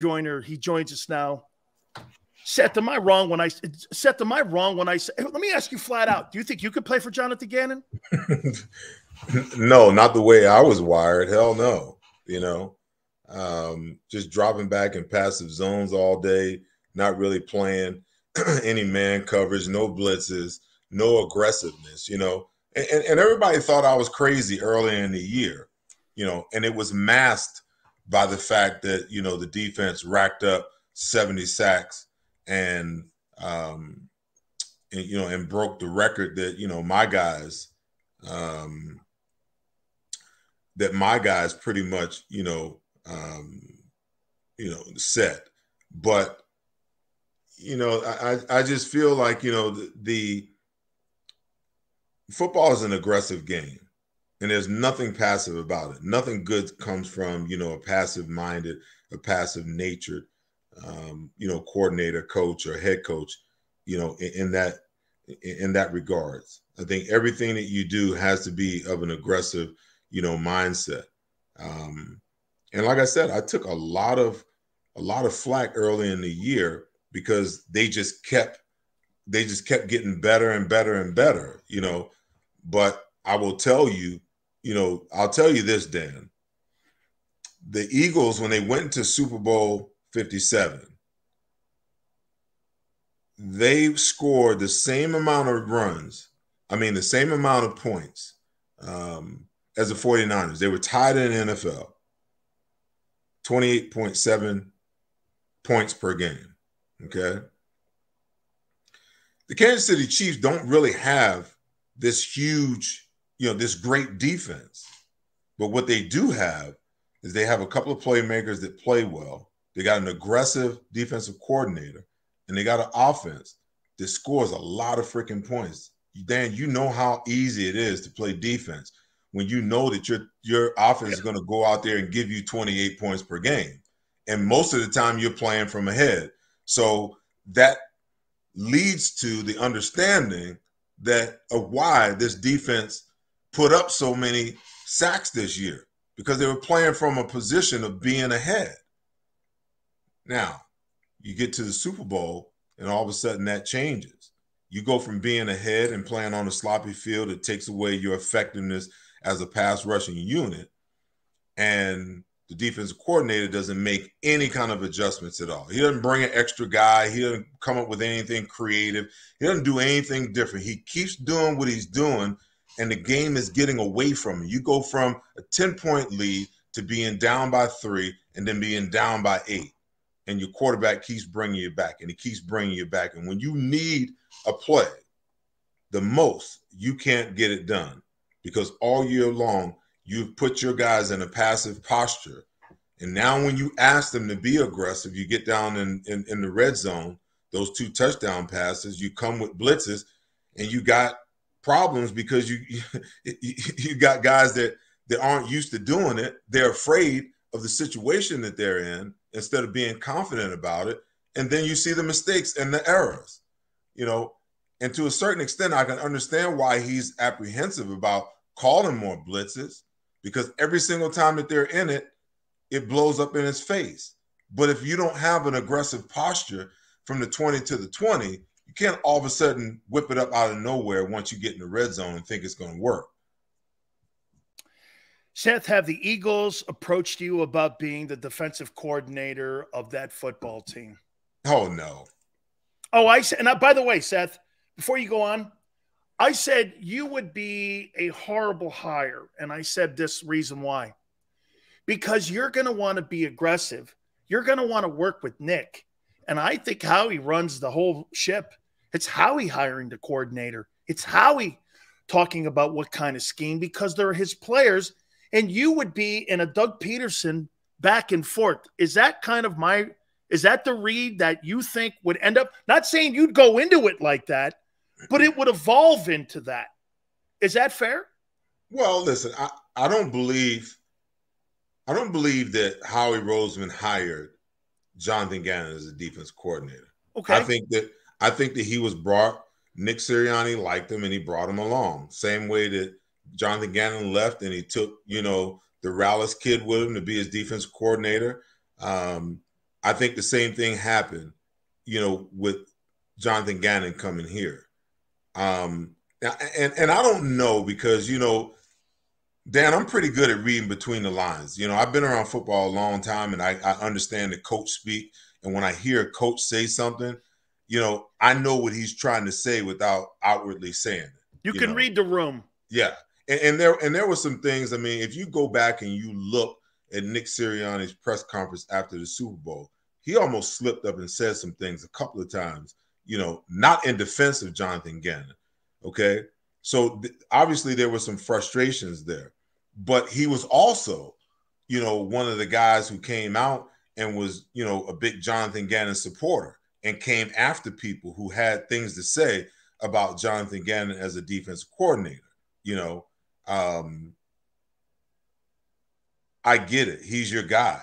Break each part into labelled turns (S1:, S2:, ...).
S1: Joyner, he joins us now. Seth, am I wrong when I say, let me ask you flat out, do you think you could play for Jonathan Gannon?
S2: No, not the way I was wired. Hell no. Just dropping back in passive zones all day, not really playing any man coverage, no blitzes, no aggressiveness, and everybody thought I was crazy early in the year, and it was masked by the fact that, the defense racked up 70 sacks and broke the record that, my guys pretty much, set. But, I just feel like, the football is an aggressive game. And there's nothing passive about it. Nothing good comes from, a passive-minded, a passive-natured, coordinator, coach, or head coach, in that regards. I think everything that you do has to be of an aggressive, mindset. And like I said, I took a lot of flack early in the year because they just kept getting better and better and better, But I will tell you, I'll tell you this, Dan. The Eagles, when they went into Super Bowl 57, they scored the same amount of runs, the same amount of points as the 49ers. They were tied in the NFL, 28.7 points per game, okay? The Kansas City Chiefs don't really have this huge, this great defense. But what they do have is they have a couple of playmakers that play well. They got an aggressive defensive coordinator, and they got an offense that scores a lot of freaking points. Dan, you know how easy it is to play defense when you know that your offense is going to go out there and give you 28 points per game. And most of the time you're playing from ahead. So that leads to the understanding that of why this defense put up so many sacks this year, because they were playing from a position of being ahead. Now, you get to the Super Bowl, and all of a sudden that changes. You go from being ahead and playing on a sloppy field, it takes away your effectiveness as a pass rushing unit, and the defensive coordinator doesn't make any kind of adjustments at all. He doesn't bring an extra guy. He doesn't come up with anything creative. He doesn't do anything different. He keeps doing what he's doing, and the game is getting away from him. You go from a 10-point lead to being down by 3 and then being down by 8, and your quarterback keeps bringing you back, and he keeps bringing you back. And when you need a play the most, you can't get it done because all year long, you've put your guys in a passive posture. And now when you ask them to be aggressive, you get down in the red zone, those 2 touchdown passes, you come with blitzes, and you got problems because you got guys that aren't used to doing it. They're afraid of the situation that they're in instead of being confident about it. And then you see the mistakes and the errors, And to a certain extent, I can understand why he's apprehensive about calling more blitzes, because every single time that they're in it, it blows up in his face. But if you don't have an aggressive posture from the 20 to the 20, you can't all of a sudden whip it up out of nowhere once you get in the red zone and think it's going to work.
S1: Seth, have the Eagles approached you about being the defensive coordinator of that football team?
S2: Oh, no.
S1: Oh, I said, and by the way, Seth, before you go on, I said you would be a horrible hire, and I said this reason why. Because you're going to want to be aggressive. You're going to want to work with Nick. And I think Howie runs the whole ship. It's Howie hiring the coordinator. It's Howie talking about what kind of scheme, because they're his players, and you would be in a Doug Peterson back and forth. Is that kind of is that the read that you think would end up, not saying you'd go into it like that, but it would evolve into that. Is that fair?
S2: Well, listen, I don't believe that Howie Roseman hired Jonathan Gannon as a defense coordinator.
S1: Okay.
S2: I think that he was brought. Nick Sirianni liked him and he brought him along. Same way that Jonathan Gannon left and he took, the Rallis kid with him to be his defense coordinator. I think the same thing happened, with Jonathan Gannon coming here. And I don't know because, Dan, I'm pretty good at reading between the lines. I've been around football a long time, and I understand the coach speak. And when I hear a coach say something, I know what he's trying to say without outwardly saying it.
S1: You can read the room.
S2: Yeah. And there were some things. I mean, if you go back and you look at Nick Sirianni's press conference after the Super Bowl, he almost slipped up and said some things a couple of times, not in defense of Jonathan Gannon. Okay. So obviously there were some frustrations there, but he was also, one of the guys who came out and was, a big Jonathan Gannon supporter and came after people who had things to say about Jonathan Gannon as a defensive coordinator. I get it. He's your guy.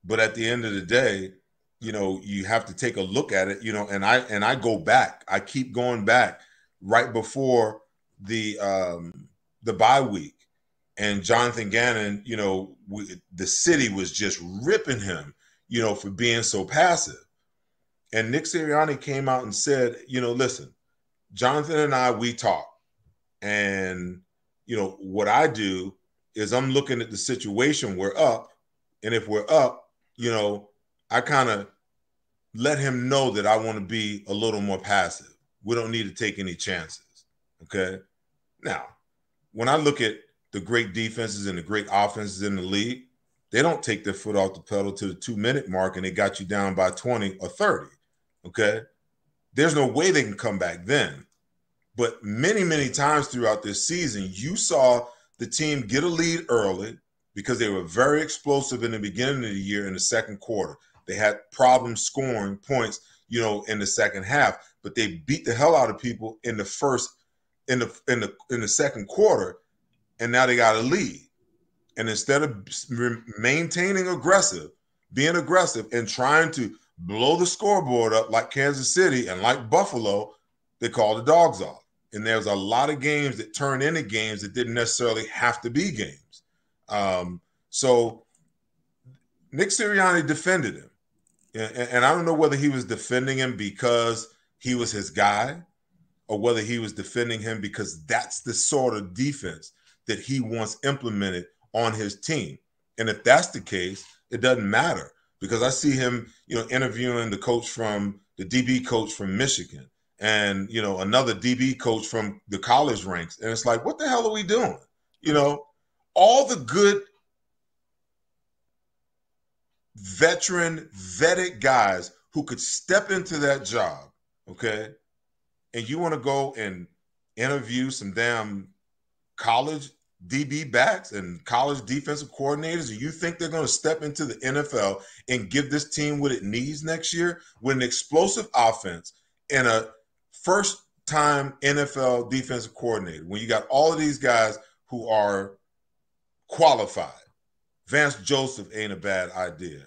S2: But at the end of the day, you have to take a look at it, and I go back. I keep going back right before the bye week. And Jonathan Gannon, the city was just ripping him, for being so passive. And Nick Sirianni came out and said, listen, Jonathan and I, we talk. And, what I do is I'm looking at the situation. We're up. And if we're up, I kind of let him know that I want to be a little more passive. We don't need to take any chances. Okay. Now, when I look at the great defenses and the great offenses in the league, they don't take their foot off the pedal to the 2-minute mark and they got you down by 20 or 30. Okay. There's no way they can come back then. But many, many times throughout this season, you saw the team get a lead early because they were very explosive in the beginning of the year in the second quarter. They had problems scoring points, in the second half, but they beat the hell out of people in the second quarter, and now they got a lead. And instead of maintaining being aggressive and trying to blow the scoreboard up like Kansas City and like Buffalo, they called the dogs off. And there's a lot of games that turn into games that didn't necessarily have to be games. So Nick Sirianni defended him. And I don't know whether he was defending him because he was his guy or whether he was defending him because that's the sort of defense that he wants implemented on his team. And if that's the case, it doesn't matter because I see him, interviewing the DB coach from Michigan and, another DB coach from the college ranks. And it's like, what the hell are we doing? All the good vetted guys who could step into that job, okay? And you want to go and interview some damn college DB backs and college defensive coordinators, and you think they're going to step into the NFL and give this team what it needs next year with an explosive offense and a first-time NFL defensive coordinator when you got all of these guys who are qualified? Vance Joseph ain't a bad idea.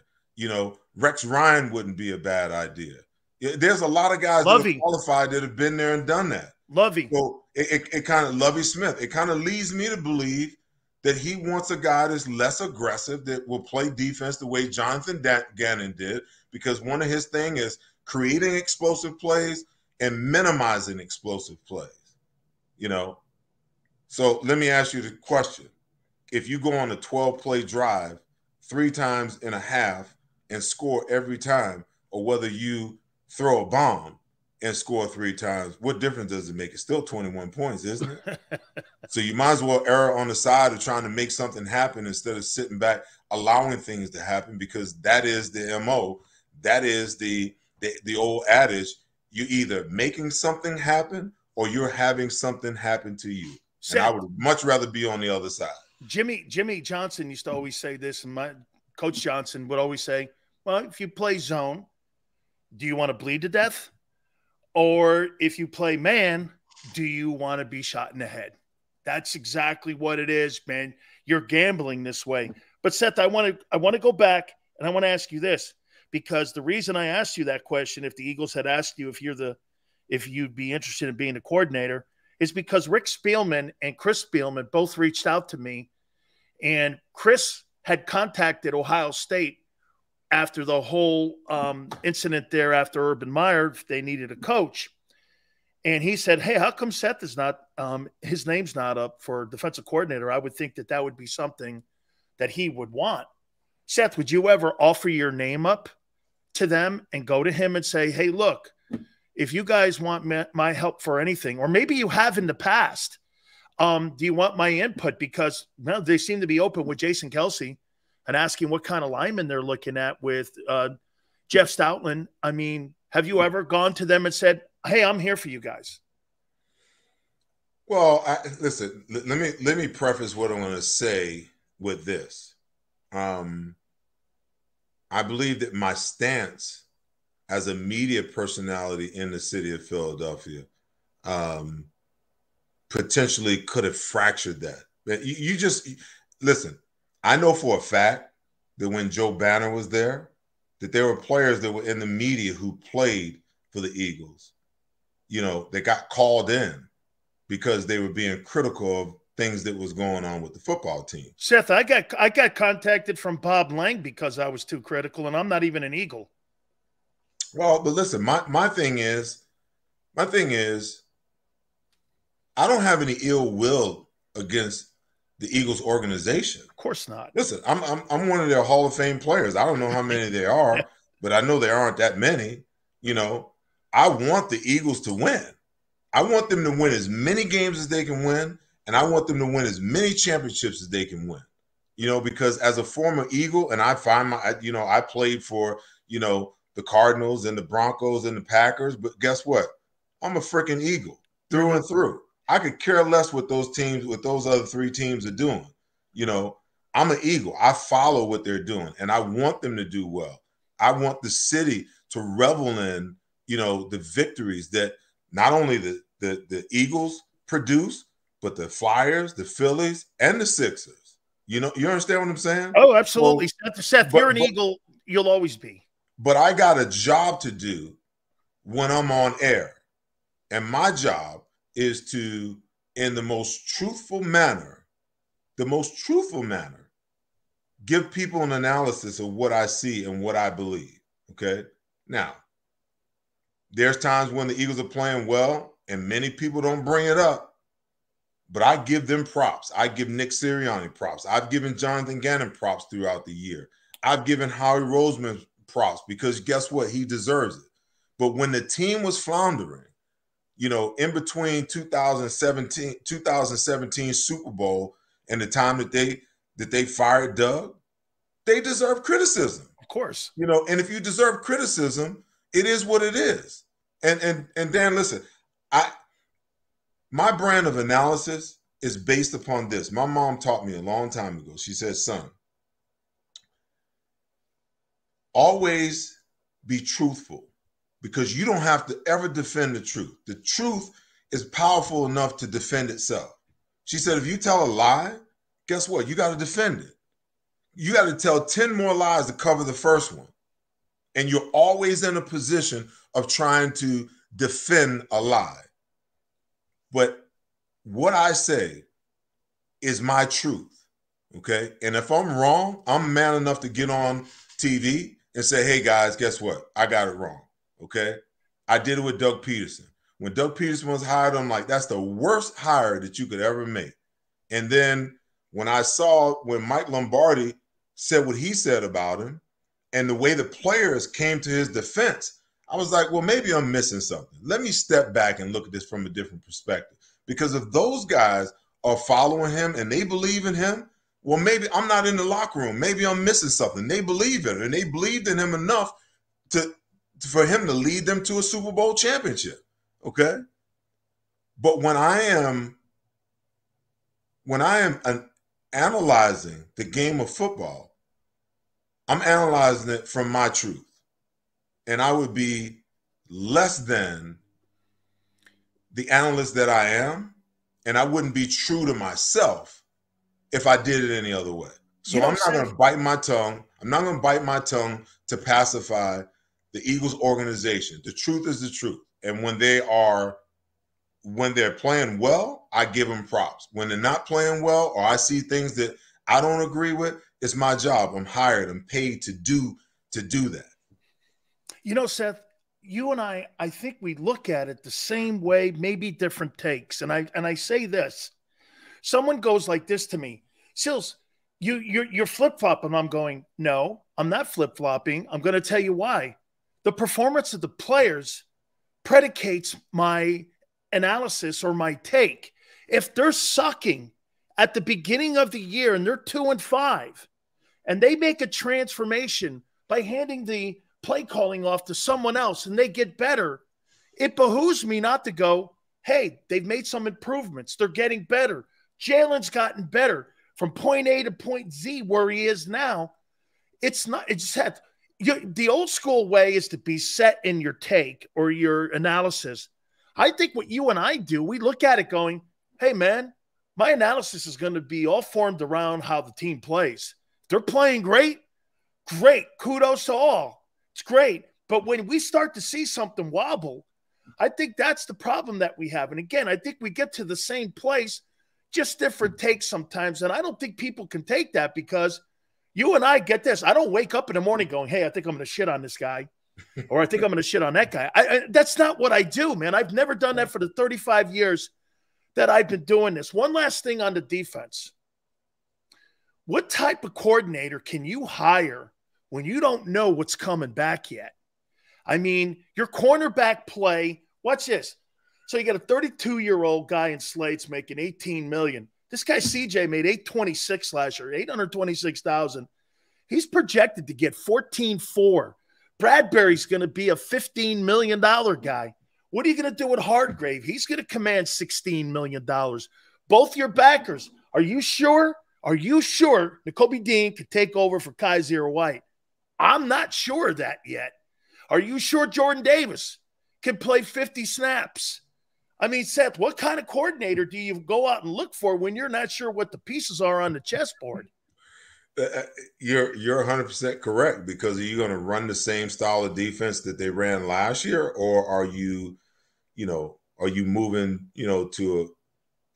S2: Rex Ryan wouldn't be a bad idea. There's a lot of guys that are qualified that have been there and done that. So it kind of Lovie Smith. It kind of leads me to believe that he wants a guy that's less aggressive, that will play defense the way Jonathan Gannon did, because one of his thing is creating explosive plays and minimizing explosive plays. So let me ask you the question. If you go on a 12-play drive 3 times in a half and score every time, or whether you throw a bomb and score 3 times, what difference does it make? It's still 21 points, isn't it? So you might as well err on the side of trying to make something happen instead of sitting back, allowing things to happen, because that is the MO. That is the old adage. You're either making something happen or you're having something happen to you. And I would much rather be on the other side.
S1: Jimmy Johnson used to always say this, and Coach Johnson would always say, well, if you play zone, do you want to bleed to death? Or if you play man, do you want to be shot in the head? That's exactly what it is, man. You're gambling this way. But Seth, I want to go back and I want to ask you this, because the reason I asked you that question, if the Eagles had asked you if you'd be interested in being a coordinator, is because Rick Spielman and Chris Spielman both reached out to me, and Chris had contacted Ohio State after the whole incident there after Urban Meyer, they needed a coach. And he said, hey, how come Seth is not, his name's not up for defensive coordinator? I would think that that would be something that he would want. Seth, would you ever offer your name up to them and go to him and say, hey, look, if you guys want my help for anything, or maybe you have in the past, do you want my input? Because well, they seem to be open with Jason Kelsey and asking what kind of lineman they're looking at with Jeff Stoutland. I mean, have you ever gone to them and said, hey, I'm here for you guys?
S2: Well, listen, let me preface what I'm going to say with this. I believe that my stance as a media personality in the city of Philadelphia potentially could have fractured that. You just listen. I know for a fact that when Joe Banner was there, that there were players that were in the media who played for the Eagles. You know, they got called in because they were being critical of things that was going on with the football team.
S1: Seth, I got contacted from Bob Lang because I was too critical, and I'm not even an Eagle.
S2: Well, but listen, my thing is, I don't have any ill will against the Eagles organization.
S1: Of course not.
S2: Listen, I'm one of their Hall of Fame players. I don't know how many there are, but I know there aren't that many. You know, I want the Eagles to win. I want them to win as many games as they can win, and I want them to win as many championships as they can win. You know, because as a former Eagle, and I find I played for, the Cardinals and the Broncos and the Packers, but guess what? I'm a freaking Eagle through and through. I could care less what those other three teams are doing. You know, I'm an Eagle. I follow what they're doing, and I want them to do well. I want the city to revel in, the victories that not only the Eagles produce, but the Flyers, the Phillies, and the Sixers. You understand what I'm saying?
S1: Oh, absolutely. So, Seth, you're an Eagle. You'll always be. But
S2: I got a job to do when I'm on air. And my job is to, in the most truthful manner, give people an analysis of what I see and what I believe. Okay? Now, there's times when the Eagles are playing well, and many people don't bring it up. But I give them props. I give Nick Sirianni props. I've given Jonathan Gannon props throughout the year. I've given Howie Roseman props because guess what? He deserves it. But when the team was floundering, in between 2017 Super Bowl and the time that they fired Doug, they deserve criticism.
S1: Of course.
S2: And if you deserve criticism, it is what it is. And Dan, listen, my brand of analysis is based upon this. My mom taught me a long time ago. She said, son, always be truthful because you don't have to ever defend the truth. The truth is powerful enough to defend itself. She said, if you tell a lie, guess what? You got to defend it. You got to tell 10 more lies to cover the first one. And you're always in a position of trying to defend a lie. But what I say is my truth, okay? And if I'm wrong, I'm man enough to get on TV and say, hey, guys, guess what? I got it wrong, okay? I did it with Doug Peterson. When Doug Peterson was hired, I'm like, that's the worst hire that you could ever make. And then when Mike Lombardi said what he said about him and the way the players came to his defense, I was like, well, maybe I'm missing something. Let me step back and look at this from a different perspective. Because if those guys are following him and they believe in him, well, maybe I'm not in the locker room. Maybe I'm missing something. They believe in it, and they believed in him enough for him to lead them to a Super Bowl championship, okay? But when I am analyzing the game of football, I'm analyzing it from my truth. And I would be less than the analyst that I am, and I wouldn't be true to myself if I did it any other way. So I'm not going to bite my tongue. I'm not going to bite my tongue to pacify the Eagles organization. The truth is the truth. And when they're playing well, I give them props. When they're not playing well or I see things that I don't agree with, it's my job. I'm hired. I'm paid to to do that.
S1: You know, Seth, you and I think we look at it the same way, maybe different takes. And I say this. Someone goes like this to me, Sills, you're flip-flopping. I'm going, no, I'm not flip-flopping. I'm going to tell you why. The performance of the players predicates my analysis or my take. If they're sucking at the beginning of the year and they're 2-5 and they make a transformation by handing the play calling off to someone else and they get better, it behooves me not to go, hey, they've made some improvements. They're getting better. Jalen's gotten better from point A to point Z where he is now. It's set. The old school way is to be set in your take or your analysis. I think what you and I do, we look at it going, hey, man, my analysis is going to be all formed around how the team plays. They're playing great. Great. Kudos to all. It's great. But when we start to see something wobble, I think that's the problem that we have. And again, I think we get to the same place, just different takes sometimes. And I don't think people can take that because you and I get this. I don't wake up in the morning going, hey, I think I'm going to shit on this guy or I think I'm going to shit on that guy. That's not what I do, man. I've never done that for the 35 years that I've been doing this. One last thing on the defense. What type of coordinator can you hire when you don't know what's coming back yet? I mean, your cornerback play, watch this. So you got a 32-year-old guy in Slate's making $18 million. This guy CJ made $826 last year, $826,000. He's projected to get $14.4. Bradbury's going to be a $15 million guy. What are you going to do with Hargrave? He's going to command $16 million. Both your backers. Are you sure? Are you sure Nakobe Dean could take over for Kaiser White? I'm not sure of that yet. Are you sure Jordan Davis can play 50 snaps? I mean, Seth, what kind of coordinator do you go out and look for when you're not sure what the pieces are on the chessboard?
S2: You're 100% correct, because are you going to run the same style of defense that they ran last year, or are you moving, to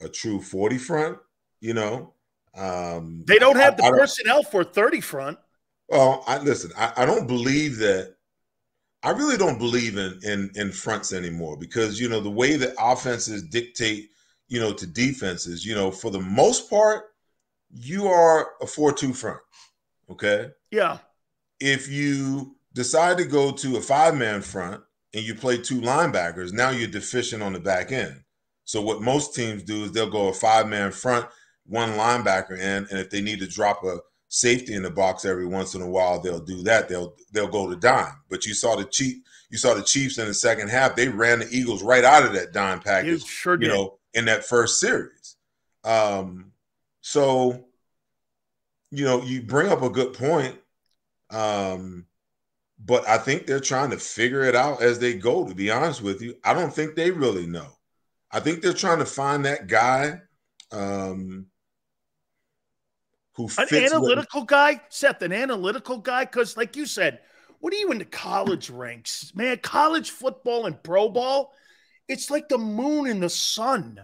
S2: a true 40 front?
S1: They don't have the personnel for a 30 front.
S2: Well, I don't believe that. I really don't believe in fronts anymore, because, the way that offenses dictate, to defenses, for the most part, you are a 4-2 front. Okay.
S1: Yeah.
S2: If you decide to go to a 5-man front and you play 2 linebackers, now you're deficient on the back end. So what most teams do is they'll go a 5-man front, 1 linebacker in, and if they need to drop a safety in the box every once in a while, they'll do that. They'll go to dime. But you saw the Chiefs in the second half. They ran the Eagles right out of that dime package.
S1: Sure did.
S2: In that first series. So, you bring up a good point. But I think they're trying to figure it out as they go, to be honest with you. I don't think they really know. I think they're trying to find that guy who fits. An
S1: analytical guy, Seth, an analytical guy? Because like you said, what are you in the college ranks? Man, college football and pro ball, it's like the moon and the sun.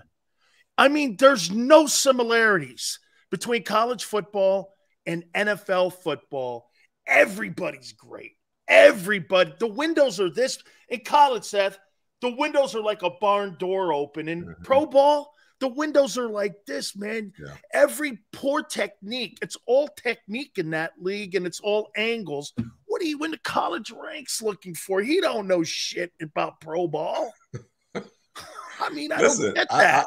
S1: I mean, there's no similarities between college football and NFL football. Everybody's great. Everybody. The windows are this. In college, Seth, the windows are like a barn door open. In pro ball, the windows are like this, man. Yeah. Every poor technique. It's all technique in that league, and it's all angles. What are you in the college ranks looking for? He don't know shit about pro ball. I mean, I don't get that.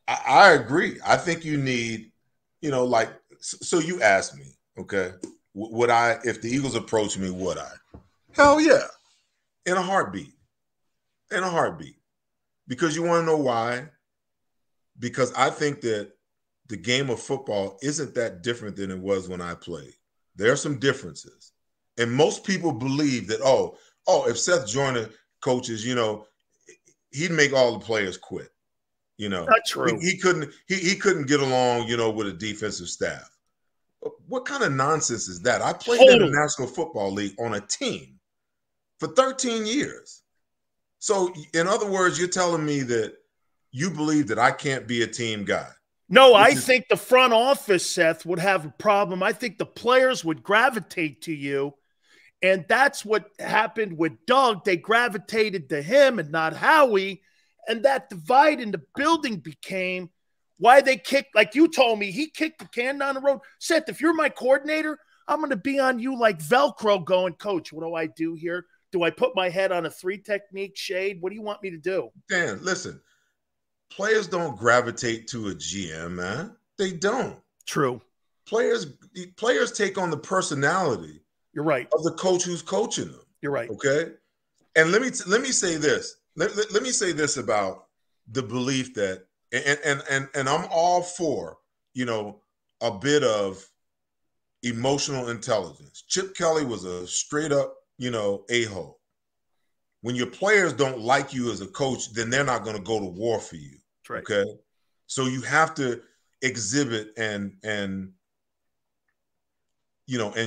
S2: I agree. I think you need, so you asked me, okay, would I, if the Eagles approach me, would I? Hell yeah. In a heartbeat. In a heartbeat. Because you want to know why? Because I think that the game of football isn't that different than it was when I played. There are some differences. And most people believe that, if Seth Joyner coaches, he'd make all the players quit.
S1: Not true.
S2: He couldn't get along, with a defensive staff. What kind of nonsense is that? I played in the National Football League on a team for 13 years. So, in other words, you're telling me that you believe that I can't be a team guy?
S1: No, I think the front office, Seth, would have a problem. I think the players would gravitate to you And that's what happened with Doug. They gravitated to him and not Howie. And that divide in the building became why they kicked, like you told me, he kicked the can down the road. Seth, if you're my coordinator, I'm going to be on you like Velcro going, Coach, what do I do here? Do I put my head on a 3 technique shade? What do you want me to do?
S2: Dan, listen, players don't gravitate to a GM, man. They don't.
S1: True.
S2: Players take on the personality.
S1: You're right.
S2: Of the coach who's coaching them.
S1: You're right.
S2: Okay. And let me say this. Let me say this about the belief that, and I'm all for, a bit of emotional intelligence. Chip Kelly was a straight up, a-hole. When your players don't like you as a coach, then they're not going to go to war for you.
S1: That's right.
S2: Okay. So you have to exhibit and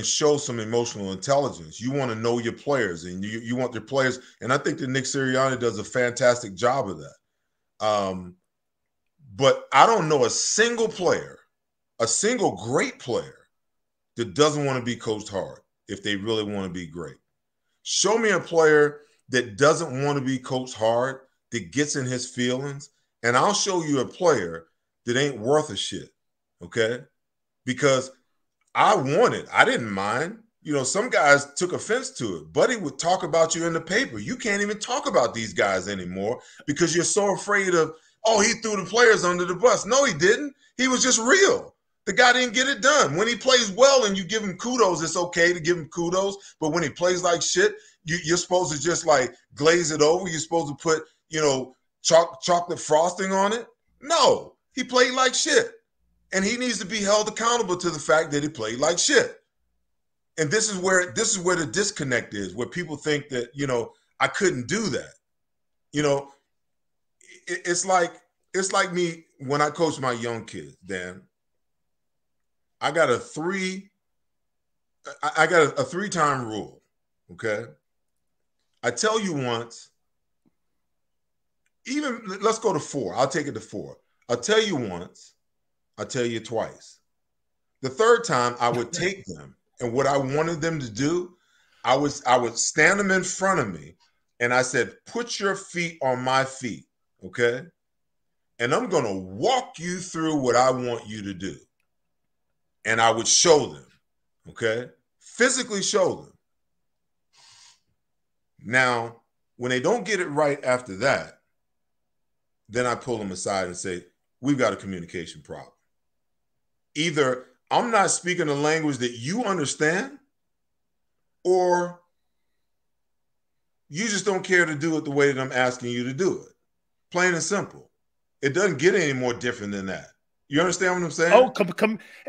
S2: show some emotional intelligence. You want to know your players, and you want your players. And I think that Nick Sirianni does a fantastic job of that. But I don't know a single player, a single great player that doesn't want to be coached hard if they really want to be great. Show me a player that doesn't want to be coached hard, that gets in his feelings, and I'll show you a player that ain't worth a shit, okay? Because I didn't mind. Some guys took offense to it. Buddy would talk about you in the paper. You can't even talk about these guys anymore because you're so afraid of, oh, he threw the players under the bus. No, he didn't. He was just real. The guy didn't get it done. When he plays well and you give him kudos, it's okay to give him kudos. But when he plays like shit, you're supposed to just like glaze it over. You're supposed to put, chocolate frosting on it. No, he played like shit. And he needs to be held accountable to the fact that he played like shit. And this is where the disconnect is, where people think that, I couldn't do that. It's like me when I coach my young kids, Dan. I got a 3-time rule, okay? I tell you once, even let's go to 4. I'll take it to 4. I'll tell you once. I'll tell you twice. The 3rd time, I would take them, and what I wanted them to do, I would stand them in front of me, and I said, put your feet on my feet, okay? And I'm going to walk you through what I want you to do. And I would show them, okay? Physically show them. Now, when they don't get it right after that, then I pull them aside and say, we've got a communication problem. Either I'm not speaking a language that you understand, or you just don't care to do it the way that I'm asking you to do it. Plain and simple. It doesn't get any more different than that. You understand what I'm saying?
S1: Oh,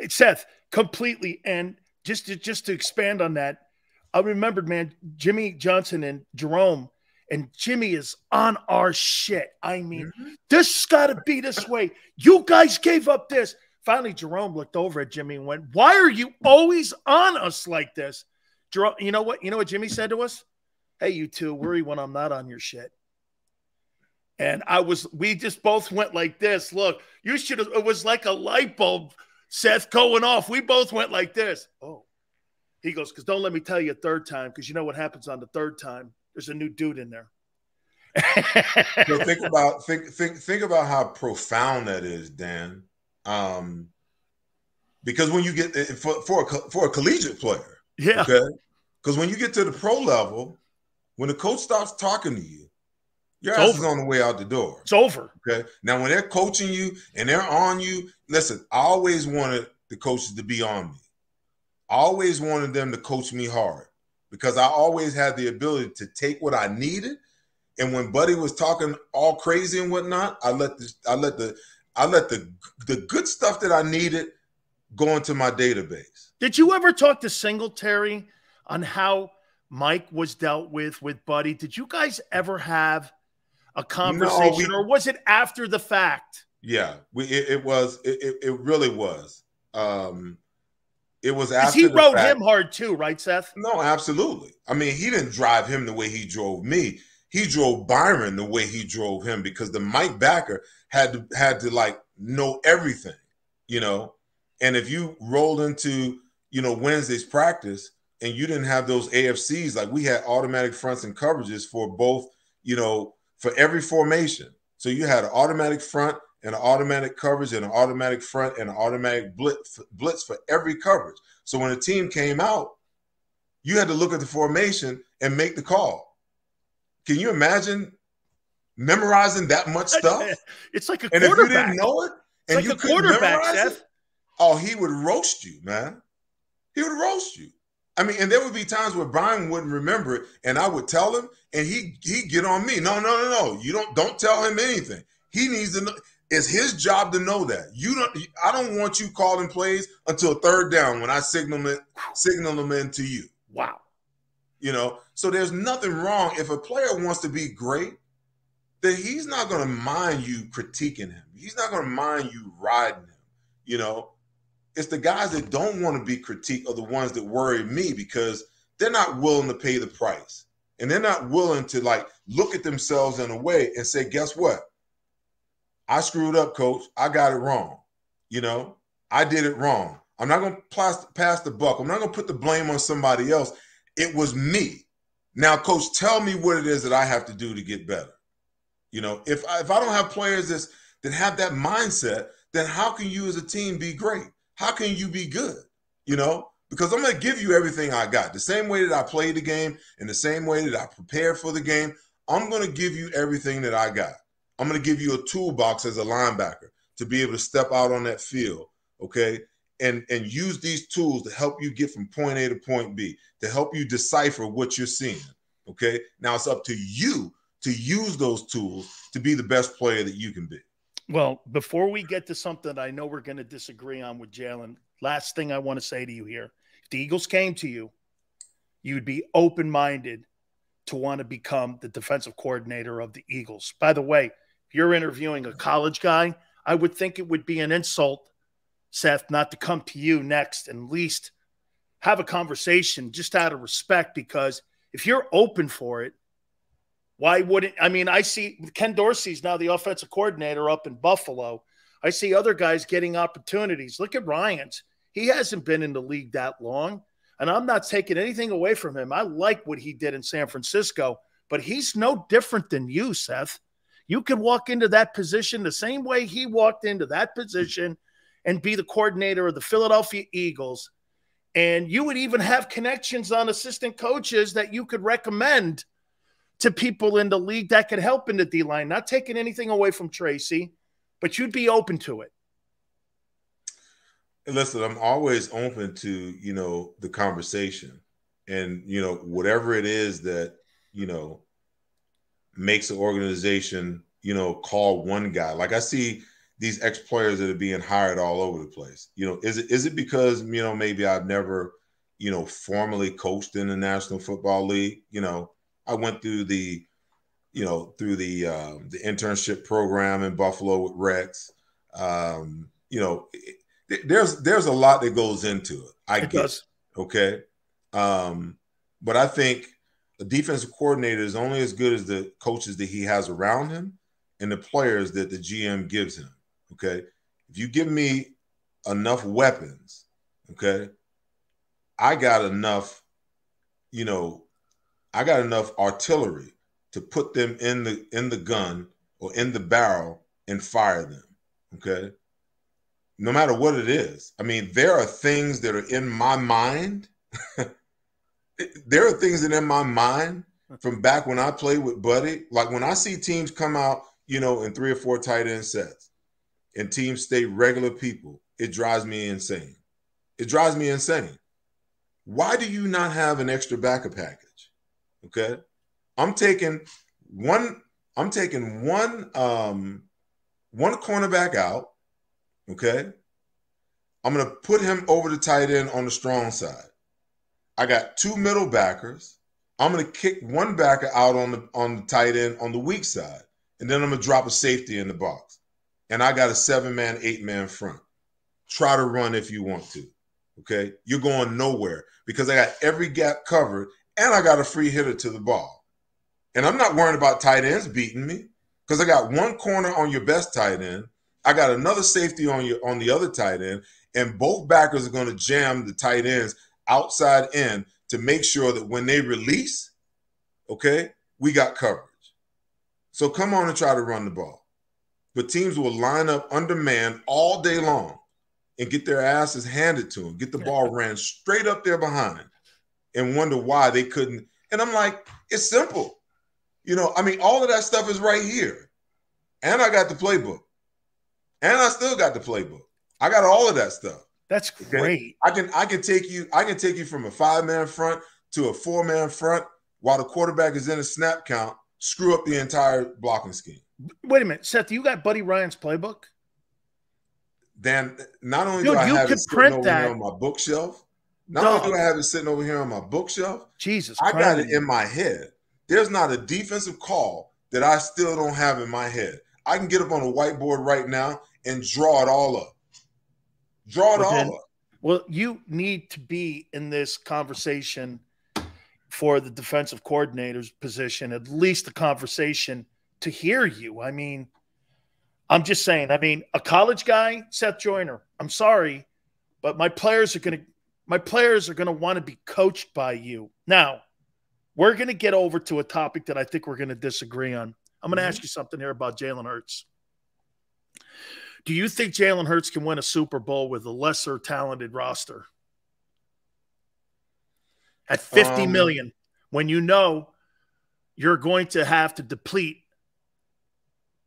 S1: Seth, completely. And just to expand on that, I remembered, man, Jimmy Johnson and Jerome, and Jimmy is on our shit. I mean, this has got to be this way. You guys gave up this. Finally, Jerome looked over at Jimmy and went, why are you always on us like this? Jerome, you know what Jimmy said to us? Hey, you two, worry when I'm not on your shit. And we just both went like this. Look, it was like a light bulb, Seth, going off. We both went like this. Oh, he goes, because don't let me tell you a 3rd time, because you know what happens on the 3rd time. There's a new dude in there.
S2: So think about how profound that is, Dan. Because when you get for a collegiate player,
S1: yeah,
S2: okay, because when you get to the pro level, when the coach stops talking to you, your ass is on the way out the door.
S1: It's over.
S2: Okay. Now, when they're coaching you and they're on you, listen, I always wanted the coaches to be on me. I always wanted them to coach me hard because I always had the ability to take what I needed. And when Buddy was talking all crazy and whatnot, I let the good stuff that I needed go into my database.
S1: Did you ever talk to Singletary on how Mike was dealt with Buddy? Did you guys ever have a conversation, or was it after the fact?
S2: Yeah, it really was. It was after
S1: he rode him hard too, right, Seth?
S2: No, absolutely. I mean, he didn't drive him the way he drove me. He drove Byron the way he drove him, because the Mike backer had to like know everything, And if you rolled into, Wednesday's practice and you didn't have those AFCs, like we had automatic fronts and coverages for both, for every formation. So you had an automatic front and an automatic coverage and an automatic front and an automatic blitz for every coverage. So when a team came out, you had to look at the formation and make the call. Can you imagine memorizing that much stuff?
S1: It's like a
S2: and
S1: quarterback.
S2: If you didn't know it, and
S1: it's like
S2: you
S1: a
S2: couldn't
S1: quarterback,
S2: memorize
S1: Seth.
S2: it, oh, he would roast you, man. He would roast you. I mean, and there would be times where Brian wouldn't remember it, and I would tell him, and he'd get on me. No. You don't tell him anything. He needs to know. It's his job to know that. I don't want you calling plays until third down when I signal them in to you.
S1: Wow.
S2: So there's nothing wrong. If a player wants to be great, then he's not going to mind you critiquing him. He's not going to mind you riding him. It's the guys that don't want to be critiqued are the ones that worry me, because they're not willing to pay the price. And they're not willing to look at themselves in a way and say, guess what? I screwed up, coach. I got it wrong. I did it wrong. I'm not going to pass the buck. I'm not going to put the blame on somebody else. It was me. Now, coach, tell me what it is that I have to do to get better. If I don't have players that have that mindset, then how can you as a team be great? How can you be good? Because I'm going to give you everything I got. The same way that I played the game and the same way that I prepared for the game, I'm going to give you everything that I got. I'm going to give you a toolbox as a linebacker to be able to step out on that field, okay, and use these tools to help you get from point A to point B, to help you decipher what you're seeing, okay? Now it's up to you to use those tools to be the best player that you can be.
S1: Well, before we get to something I know we're going to disagree on with Jalen, last thing I want to say to you here. If the Eagles came to you, you'd be open-minded to want to become the defensive coordinator of the Eagles. By the way, if you're interviewing a college guy, I would think it would be an insult, Seth, not to come to you next and at least have a conversation just out of respect, because if you're open for it, why wouldn't – I mean, I see Ken Dorsey's now the offensive coordinator up in Buffalo. I see other guys getting opportunities. Look at Ryans. He hasn't been in the league that long, and I'm not taking anything away from him. I like what he did in San Francisco, but he's no different than you, Seth. You can walk into that position the same way he walked into that position and be the coordinator of the Philadelphia Eagles, and you would even have connections on assistant coaches that you could recommend to people in the league that could help in the D-line. Not taking anything away from Tracy, but you'd be open to it.
S2: Listen, I'm always open to, the conversation and, whatever it is that, makes an organization, call one guy. Like I see these ex-players that are being hired all over the place. Is it because, maybe I've never, formally coached in the National Football League? I went through the internship program in Buffalo with Rex. There's a lot that goes into it. I get it. Okay. But I think a defensive coordinator is only as good as the coaches that he has around him and the players that the GM gives him. Okay. If you give me enough weapons, okay, I got enough artillery to put them in the gun or in the barrel and fire them. Okay. No matter what it is. I mean, there are things that are in my mind. There are things that are in my mind from back when I played with Buddy. Like when I see teams come out, in 3 or 4 tight end sets and teams stay regular people, it drives me insane. It drives me insane. Why do you not have an extra backup package? Okay. I'm taking one cornerback out. Okay. I'm going to put him over the tight end on the strong side. I got 2 middle backers. I'm going to kick one backer out on the tight end on the weak side. And then I'm going to drop a safety in the box. And I got a 7-man, 8-man front. Try to run if you want to. Okay. You're going nowhere because I got every gap covered and I got a free hitter to the ball. And I'm not worrying about tight ends beating me because I got one corner on your best tight end. I got another safety on the other tight end, and both backers are going to jam the tight ends outside in to make sure that when they release, okay, we got coverage. So come on and try to run the ball. But teams will line up under man all day long and get their asses handed to them, get the ball ran straight up there behind and wonder why they couldn't. And I'm like, it's simple. You know, I mean, all of that stuff is right here. And I got the playbook. And I still got the playbook. I got all of that stuff.
S1: That's great.
S2: Okay? I can take you from a 5-man front to a 4-man front while the quarterback is in a snap count, screw up the entire blocking scheme.
S1: Wait a minute, Seth, you got Buddy Ryan's playbook?
S2: Then not only do I have it sitting over here on my bookshelf, only do I have it sitting over here on my bookshelf,
S1: Jesus
S2: I got it in my head. There's not a defensive call that I still don't have in my head. I can get up on a whiteboard right now and draw it all up. Draw it all up.
S1: Well, you need to be in this conversation for the defensive coordinator's position, at least a conversation to hear you. I mean, I'm just saying, I mean, a college guy, Seth Joyner, I'm sorry, but my players are going to want to be coached by you. Now, we're going to get over to a topic that I think we're going to disagree on. I'm going to ask you something here about Jalen Hurts. Do you think Jalen Hurts can win a Super Bowl with a lesser talented roster? At $50 million, when you know you're going to have to deplete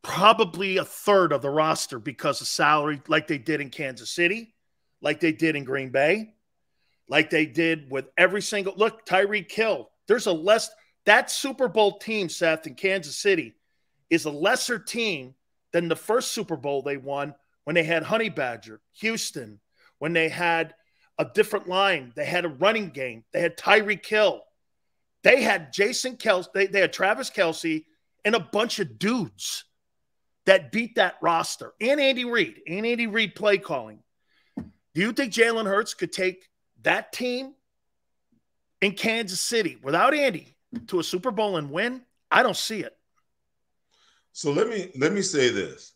S1: probably a third of the roster because of salary, like they did in Kansas City, like they did in Green Bay, like they did with every single – look, Tyreek Hill. There's a less – that Super Bowl team, Seth, in Kansas City is a lesser team than the first Super Bowl they won when they had Honey Badger, Houston, when they had a different line. They had a running game. They had Tyreek Hill. They had Jason Kelce. They had Travis Kelce and a bunch of dudes that beat that roster. And Andy Reid play calling. Do you think Jalen Hurts could take that team in Kansas City without Andy to a Super Bowl and win? I don't see it.
S2: So let me say this.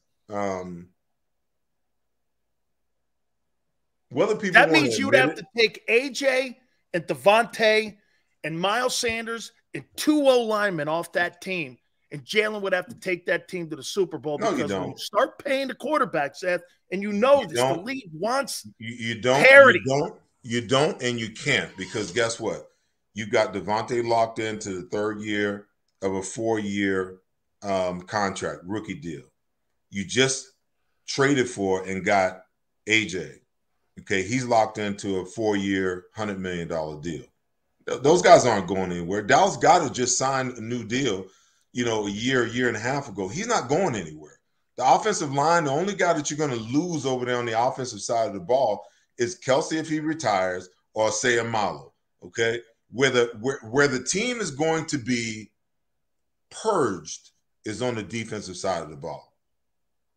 S2: Whether people
S1: that means you'd have to take AJ and Devontae and Miles Sanders and 2 O-linemen off that team, and Jalen would have to take that team to the Super Bowl because when you start paying the quarterback, Seth, and you know this, the league wants parity.
S2: You don't, and you can't, because guess what? You've got Devontae locked into the 3rd year of a 4-year contract, rookie deal. You just traded for and got AJ. Okay, he's locked into a 4-year, $100 million deal. Those guys aren't going anywhere. Dallas Goedert just signed a new deal, you know, a year and a half ago. He's not going anywhere. The offensive line, the only guy that you're going to lose over there on the offensive side of the ball is Kelce if he retires, or say Malo. Okay, where the team is going to be purged is on the defensive side of the ball.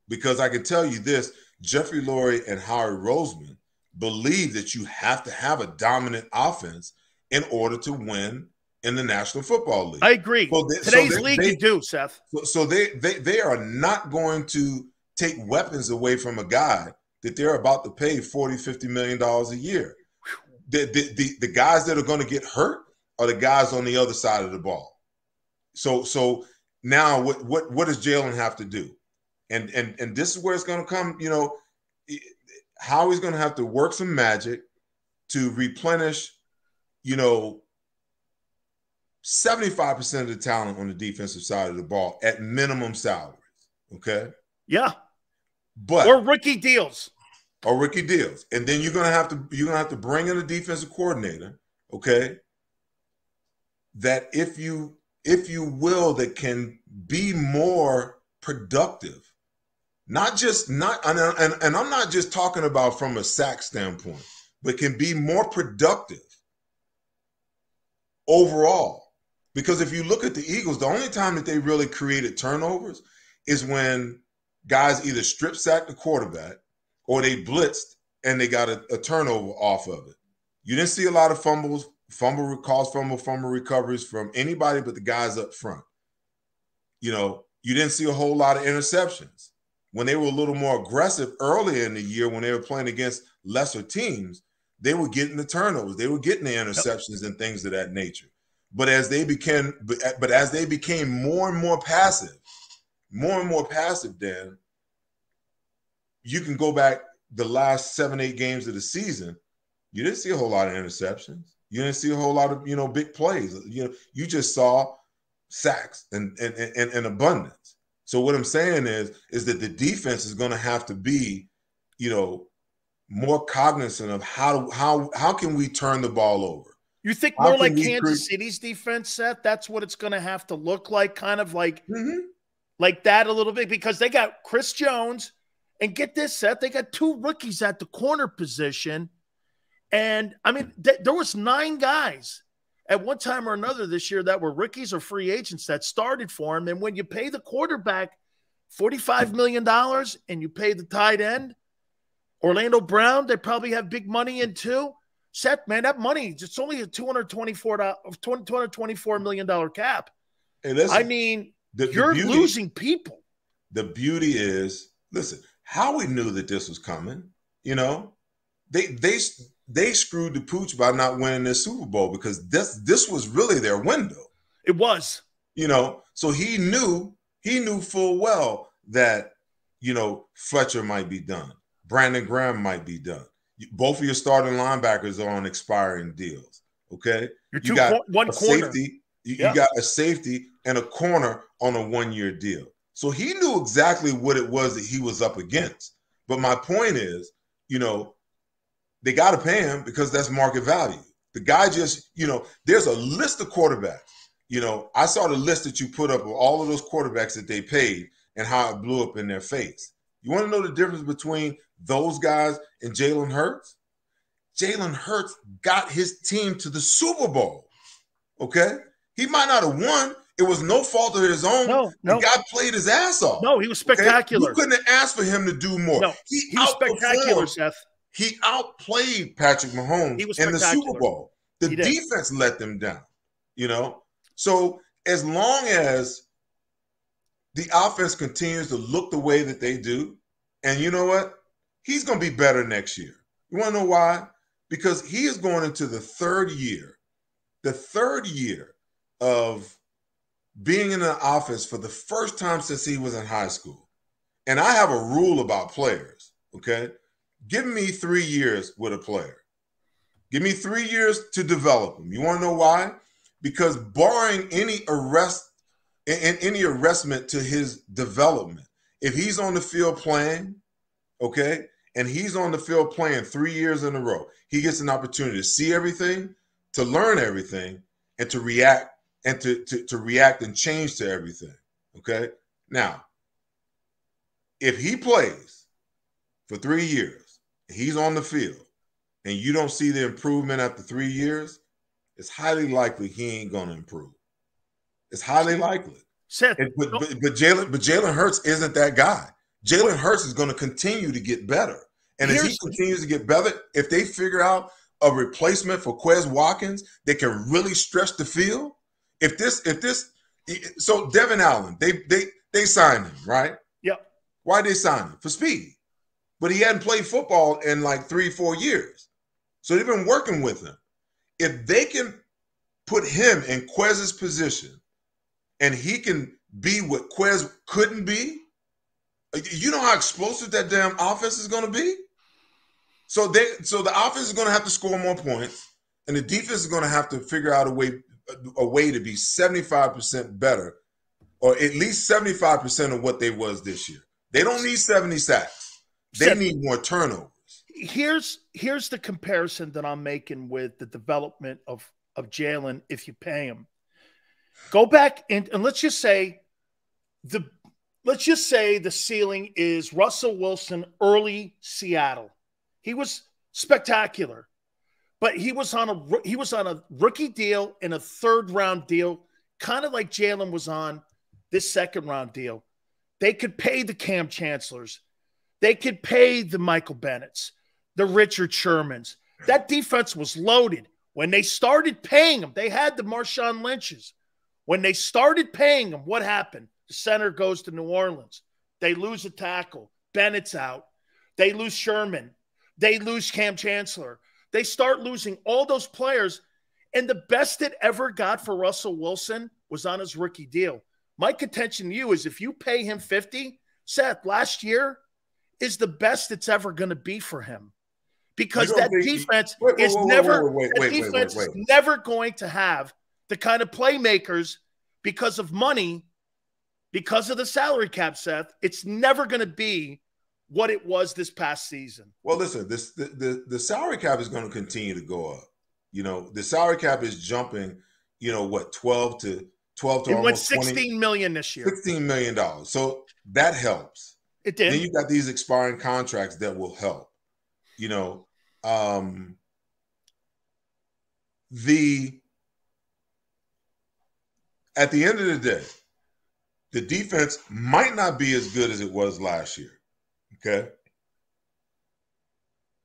S2: Because I can tell you this, Jeffrey Lurie and Howard Roseman believe that you have to have a dominant offense in order to win in the National Football League.
S1: I agree. Today's league, you do, Seth.
S2: So they are not going to take weapons away from a guy that they're about to pay $40, $50 million a year. The guys that are going to get hurt are the guys on the other side of the ball. So now what does Jalen have to do? And this is where it's going to come, you know, Howie's going to have to work some magic to replenish, you know, 75% of the talent on the defensive side of the ball at minimum salaries. Okay.
S1: Yeah.
S2: Or
S1: rookie deals.
S2: And then you're going to have to bring in a defensive coordinator. Okay. That if you will, that can be more productive. And I'm not just talking about from a sack standpoint, but can be more productive overall. Because if you look at the Eagles, the only time that they really created turnovers is when guys either strip sacked the quarterback or they blitzed and they got a turnover off of it. You didn't see a lot of fumble recoveries from anybody but the guys up front. You know, you didn't see a whole lot of interceptions. When they were a little more aggressive earlier in the year when they were playing against lesser teams, they were getting the turnovers, they were getting the interceptions and things of that nature. But as they became, more and more passive, Dan, you can go back the last 7-8 games of the season. You didn't see a whole lot of interceptions. You didn't see a whole lot of, big plays. You just saw sacks and abundance. So what I'm saying is that the defense is going to have to be, more cognizant of how can we turn the ball over.
S1: You think more like Kansas City's defense, Seth? That's what it's going to have to look like, kind of like that a little bit, because they got Chris Jones, and get this, Seth, they got 2 rookies at the corner position. And, I mean, there was 9 guys at one time or another this year that were rookies or free agents that started for him. And when you pay the quarterback $45 million and you pay the tight end, Orlando Brown, they probably have big money in too. Seth, man, that money, it's only a $224 million cap.
S2: Hey, listen,
S1: I mean, you're losing people.
S2: The beauty is, listen, Howie knew that this was coming. They screwed the pooch by not winning this Super Bowl, because this was really their window.
S1: It was.
S2: So he knew full well that, Fletcher might be done. Brandon Graham might be done. Both of your starting linebackers are on expiring deals. Okay,
S1: you got one corner.
S2: Safety. You got a safety and a corner on a 1-year deal. So he knew exactly what it was that he was up against. But my point is, they got to pay him because that's market value. The guy just, there's a list of quarterbacks. I saw the list that you put up of all of those quarterbacks that they paid and how it blew up in their face. You want to know the difference between those guys and Jalen Hurts? Jalen Hurts got his team to the Super Bowl. Okay? He might not have won. It was no fault of his own.
S1: No.
S2: The guy played his ass off.
S1: No, he was spectacular.
S2: Okay? You couldn't have asked for him to do more.
S1: No, he was spectacular, Seth.
S2: He outplayed Patrick Mahomes in the Super Bowl. The defense let them down, So as long as the offense continues to look the way that they do, and you know what? He's going to be better next year. You want to know why? Because he is going into the third year of being in the offense for the first time since he was in high school. And I have a rule about players, okay? Give me 3 years with a player. Give me 3 years to develop him. You want to know why? Because barring any arrestment to his development, if he's on the field playing, okay, and he's on the field playing 3 years in a row, he gets an opportunity to see everything, to learn everything, and to react and to react and change to everything. Okay. Now, if he plays for 3 years, he's on the field, and you don't see the improvement after 3 years, it's highly likely he ain't going to improve. It's highly likely.
S1: Seth,
S2: but Jalen Hurts isn't that guy. Jalen Hurts is going to continue to get better. And as he continues to get better, if they figure out a replacement for Quez Watkins that can really stretch the field, so Devin Allen, they signed him, right?
S1: Yep.
S2: Why did they sign him? For speed. But he hadn't played football in like 3-4 years. So they've been working with him. If they can put him in Quez's position and he can be what Quez couldn't be, you know how explosive that damn offense is going to be? So the offense is going to have to score more points, and the defense is going to have to figure out a way to be 75% better, or at least 75% of what they was this year. They don't need 70 sacks. They need more turnovers.
S1: Here's the comparison that I'm making with the development of Jalen if you pay him. Go back and let's just say the ceiling is Russell Wilson, early Seattle. He was spectacular, but he was on a rookie deal and a 3rd-round deal, kind of like Jalen was on this 2nd-round deal. They could pay the Cam Chancellors. They could pay the Michael Bennett's, the Richard Shermans. That defense was loaded. When they started paying them, they had the Marshawn Lynch's. When they started paying them, what happened? The center goes to New Orleans. They lose a tackle. Bennett's out. They lose Sherman. They lose Cam Chancellor. they start losing all those players. And the best it ever got for Russell Wilson was on his rookie deal. My contention to you is if you pay him 50, Seth, last year is the best it's ever going to be for him. Because that defense is never going to have the kind of playmakers because of money, because of the salary cap, Seth. It's never going to be what it was this past season.
S2: Well, listen, the salary cap is going to continue to go up. You know, the salary cap is jumping, you know, what, 12 to
S1: it went 16 million this year.
S2: $16 million. So that helps.
S1: It did.
S2: Then you got these expiring contracts that will help. You know, at the end of the day, the defense might not be as good as it was last year. Okay.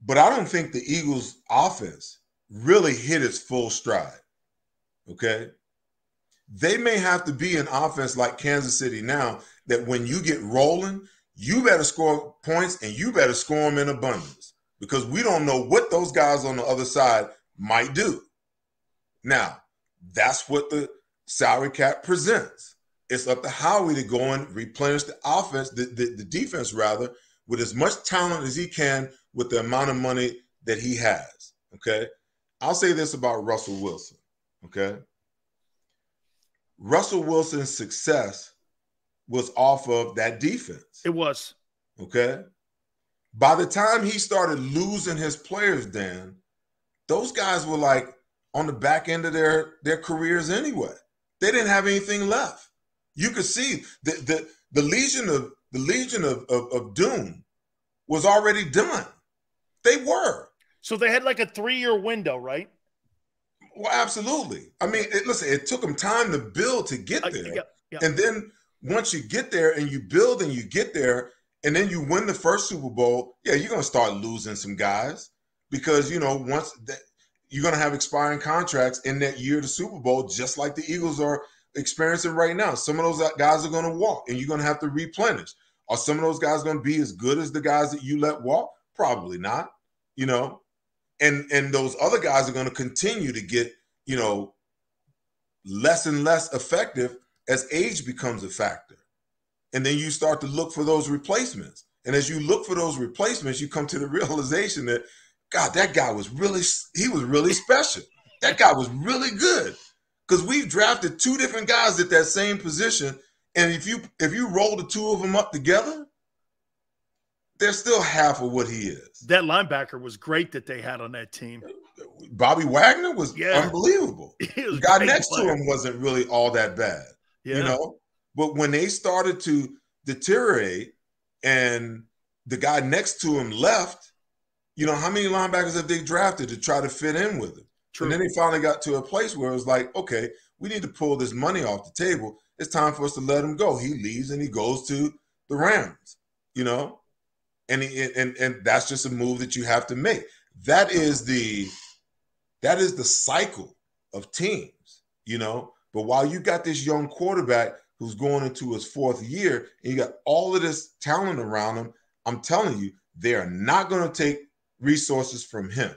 S2: But I don't think the Eagles' offense really hit its full stride. Okay. They may have to be an offense like Kansas City now that when you get rolling, you better score points and you better score them in abundance because we don't know what those guys on the other side might do. Now, that's what the salary cap presents. It's up to Howie to go and replenish the offense, the defense rather, with as much talent as he can with the amount of money that he has. Okay. I'll say this about Russell Wilson. Okay. Russell Wilson's success was off of that defense.
S1: It was.
S2: Okay. By the time he started losing his players, Dan, those guys were like on the back end of their careers anyway. They didn't have anything left. You could see the Legion of Doom was already done. They were.
S1: So they had like a 3-year window, right?
S2: Well, absolutely. I mean, listen, it took them time to build to get there.
S1: Yeah.
S2: And then once you get there and you build and you get there and then you win the first Super Bowl, yeah, you're going to start losing some guys because, you know, once you're going to have expiring contracts in that year of the Super Bowl, just like the Eagles are experiencing right now. Some of those guys are going to walk and you're going to have to replenish. Are some of those guys going to be as good as the guys that you let walk? Probably not, you know. And those other guys are going to continue to get, you know, less and less effective as age becomes a factor. And then you start to look for those replacements. And as you look for those replacements, you come to the realization that, God, that guy was really special. That guy was really good. Because we've drafted 2 different guys at that same position. And if you roll the 2 of them up together, they're still half of what he is.
S1: That linebacker was great that they had on that team.
S2: Bobby Wagner was unbelievable. The guy next to him wasn't really all that bad, you know? But when they started to deteriorate and the guy next to him left, you know, how many linebackers have they drafted to try to fit in with him? True. And then they finally got to a place where it was like, okay, we need to pull this money off the table. It's time for us to let him go. He leaves and he goes to the Rams, you know? And that's just a move that you have to make. That is the cycle of teams, you know. But while you got this young quarterback who's going into his 4th year, and you got all of this talent around him, I'm telling you, they are not going to take resources from him.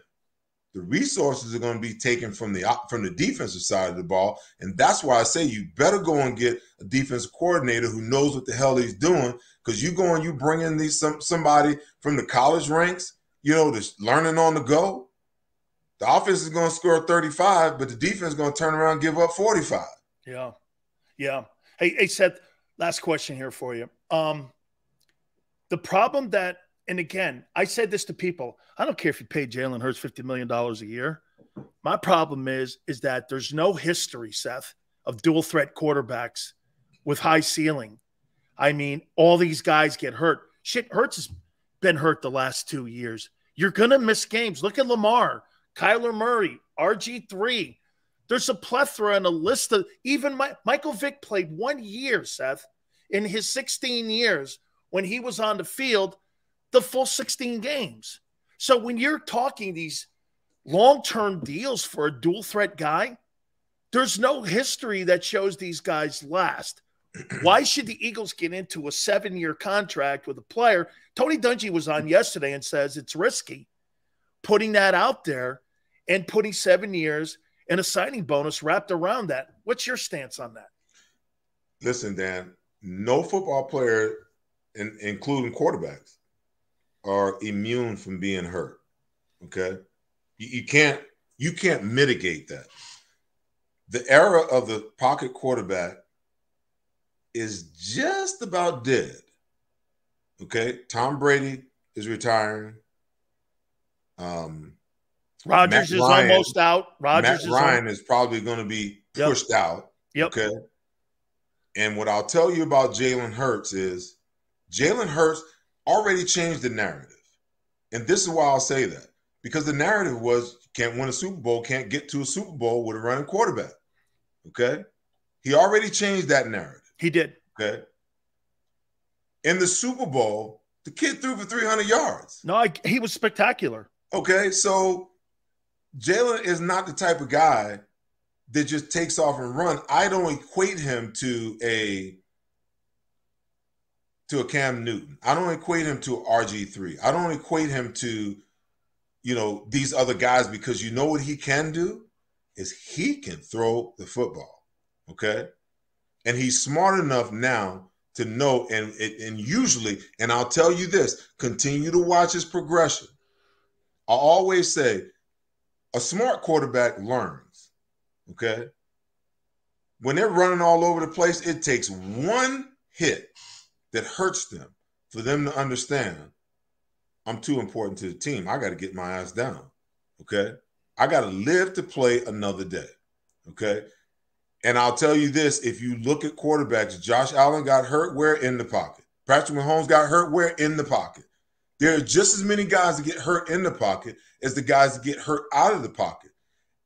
S2: The resources are going to be taken from the defensive side of the ball, and that's why I say you better go and get a defensive coordinator who knows what the hell he's doing. Because you go and you bring in somebody from the college ranks, you know, that's learning on the go. The offense is going to score 35, but the defense is going to turn around and give up 45.
S1: Yeah. Hey, Seth, last question here for you. The problem that, and again, I said this to people, I don't care if you pay Jalen Hurts $50 million a year. My problem is that there's no history, Seth, of dual threat quarterbacks with high ceiling. I mean, all these guys get hurt. Shit, Hurts has been hurt the last 2 years. You're going to miss games. Look at Lamar, Kyler Murray, RG3. There's a plethora and a list of even Michael Vick played 1 year, Seth, in his 16 years when he was on the field, the full 16 games. So when you're talking these long-term deals for a dual threat guy, there's no history that shows these guys last. Why should the Eagles get into a 7-year contract with a player? Tony Dungy was on yesterday and says it's risky putting that out there and putting 7 years and a signing bonus wrapped around that. What's your stance on that?
S2: Listen, Dan, no football player, including quarterbacks, are immune from being hurt. Okay, you can't mitigate that. The era of the pocket quarterback is just about dead. Okay, Tom Brady is retiring.
S1: Rodgers is almost out.
S2: Matt Ryan is probably going to be pushed out.
S1: Yep.
S2: Okay. And what I'll tell you about Jalen Hurts is Jalen Hurts already changed the narrative. And this is why I'll say that. Because the narrative was can't win a Super Bowl, can't get to a Super Bowl with a running quarterback. Okay? He already changed that narrative.
S1: He did.
S2: Okay? In the Super Bowl, the kid threw for 300 yards.
S1: No, he was spectacular.
S2: Okay, so Jalen is not the type of guy that just takes off and run. I don't equate him to a Cam Newton. I don't equate him to RG3. I don't equate him to, these other guys, because you know what he can do is he can throw the football. Okay? And he's smart enough now to know, and usually, and I'll tell you this, continue to watch his progression. I always say a smart quarterback learns, okay? When they're running all over the place, it takes one hit that hurts them for them to understand, I'm too important to the team. I got to get my ass down, okay? I got to live to play another day, okay? And I'll tell you this, if you look at quarterbacks, Josh Allen got hurt, where? In the pocket. Patrick Mahomes got hurt, where? In the pocket. There are just as many guys that get hurt in the pocket as the guys that get hurt out of the pocket.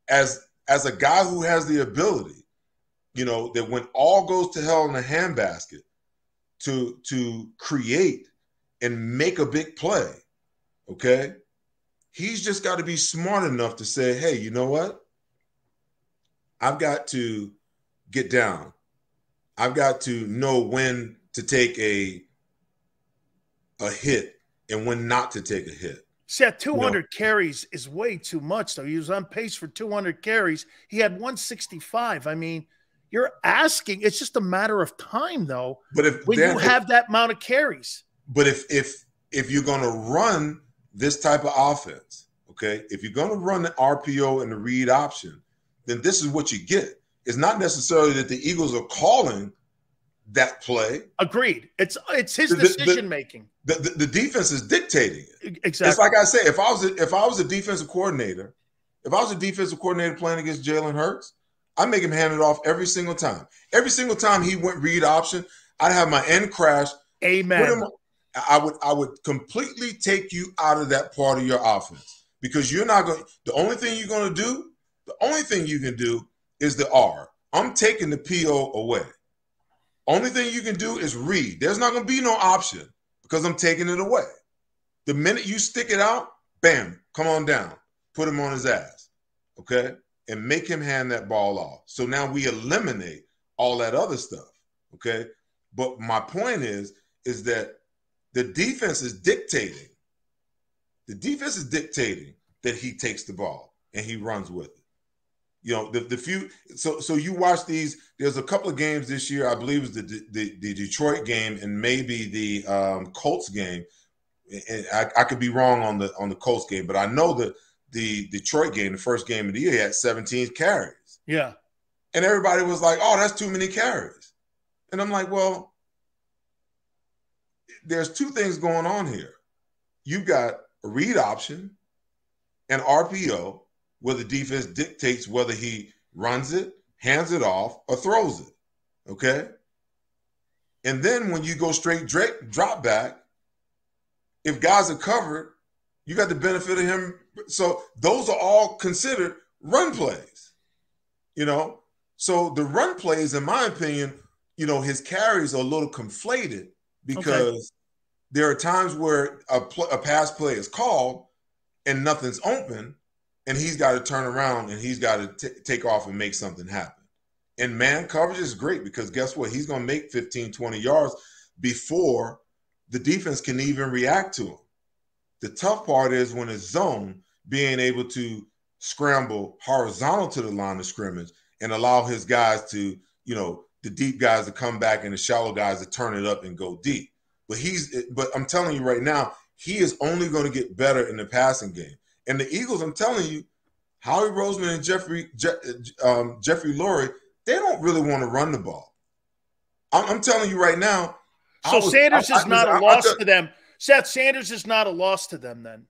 S2: As a guy who has the ability, that when all goes to hell in a handbasket to create and make a big play, okay? He's just got to be smart enough to say, hey, you know what? I've got to get down. I've got to know when to take a hit and when not to take a hit.
S1: Seth, 200 carries is way too much, though. He was on pace for 200 carries. He had 165. I mean, you're asking. It's just a matter of time, though.
S2: But
S1: when you have that amount of carries.
S2: But if you're going to run this type of offense, okay, if you're going to run the RPO and the read option, then this is what you get. It's not necessarily that the Eagles are calling that play.
S1: Agreed. It's his decision making.
S2: The defense is dictating it.
S1: Exactly.
S2: It's like I say, if I was a defensive coordinator, playing against Jalen Hurts, I'd make him hand it off every single time. Every single time he went read option, I'd have my end crash.
S1: Amen.
S2: I would completely take you out of that part of your offense, because you're not going. The only thing you can do is the R. I'm taking the PO away. Only thing you can do is read. There's not going to be no option because I'm taking it away. The minute you stick it out, bam, come on down. Put him on his ass, okay? And make him hand that ball off. So now we eliminate all that other stuff, okay? But my point is that the defense is dictating. The defense is dictating that he takes the ball and he runs with it. So you watch these. There's a couple of games this year. I believe it was the Detroit game and maybe the Colts game. And I could be wrong on the Colts game, but I know that the Detroit game, the first game of the year, he had 17 carries.
S1: Yeah.
S2: And everybody was like, oh, that's too many carries. And I'm like, well, there's two things going on here. You've got a read option and RPO, where the defense dictates whether he runs it, hands it off, or throws it, okay? And then when you go straight drop back, if guys are covered, you got the benefit of him. So those are all considered run plays, So the run plays, in my opinion, his carries are a little conflated because there are times where a pass play is called and nothing's open, and he's got to turn around and he's got to take off and make something happen. And man coverage is great because guess what? He's going to make 15, 20 yards before the defense can even react to him. The tough part is when it's zone, being able to scramble horizontal to the line of scrimmage and allow his guys to, the deep guys to come back and the shallow guys to turn it up and go deep. But I'm telling you right now, he is only going to get better in the passing game. And the Eagles, I'm telling you, Howie Roseman and Jeffrey Lurie, they don't really want to run the ball. I'm telling you right now.
S1: So Sanders is not a loss to them. Seth, Sanders is not a loss to them then.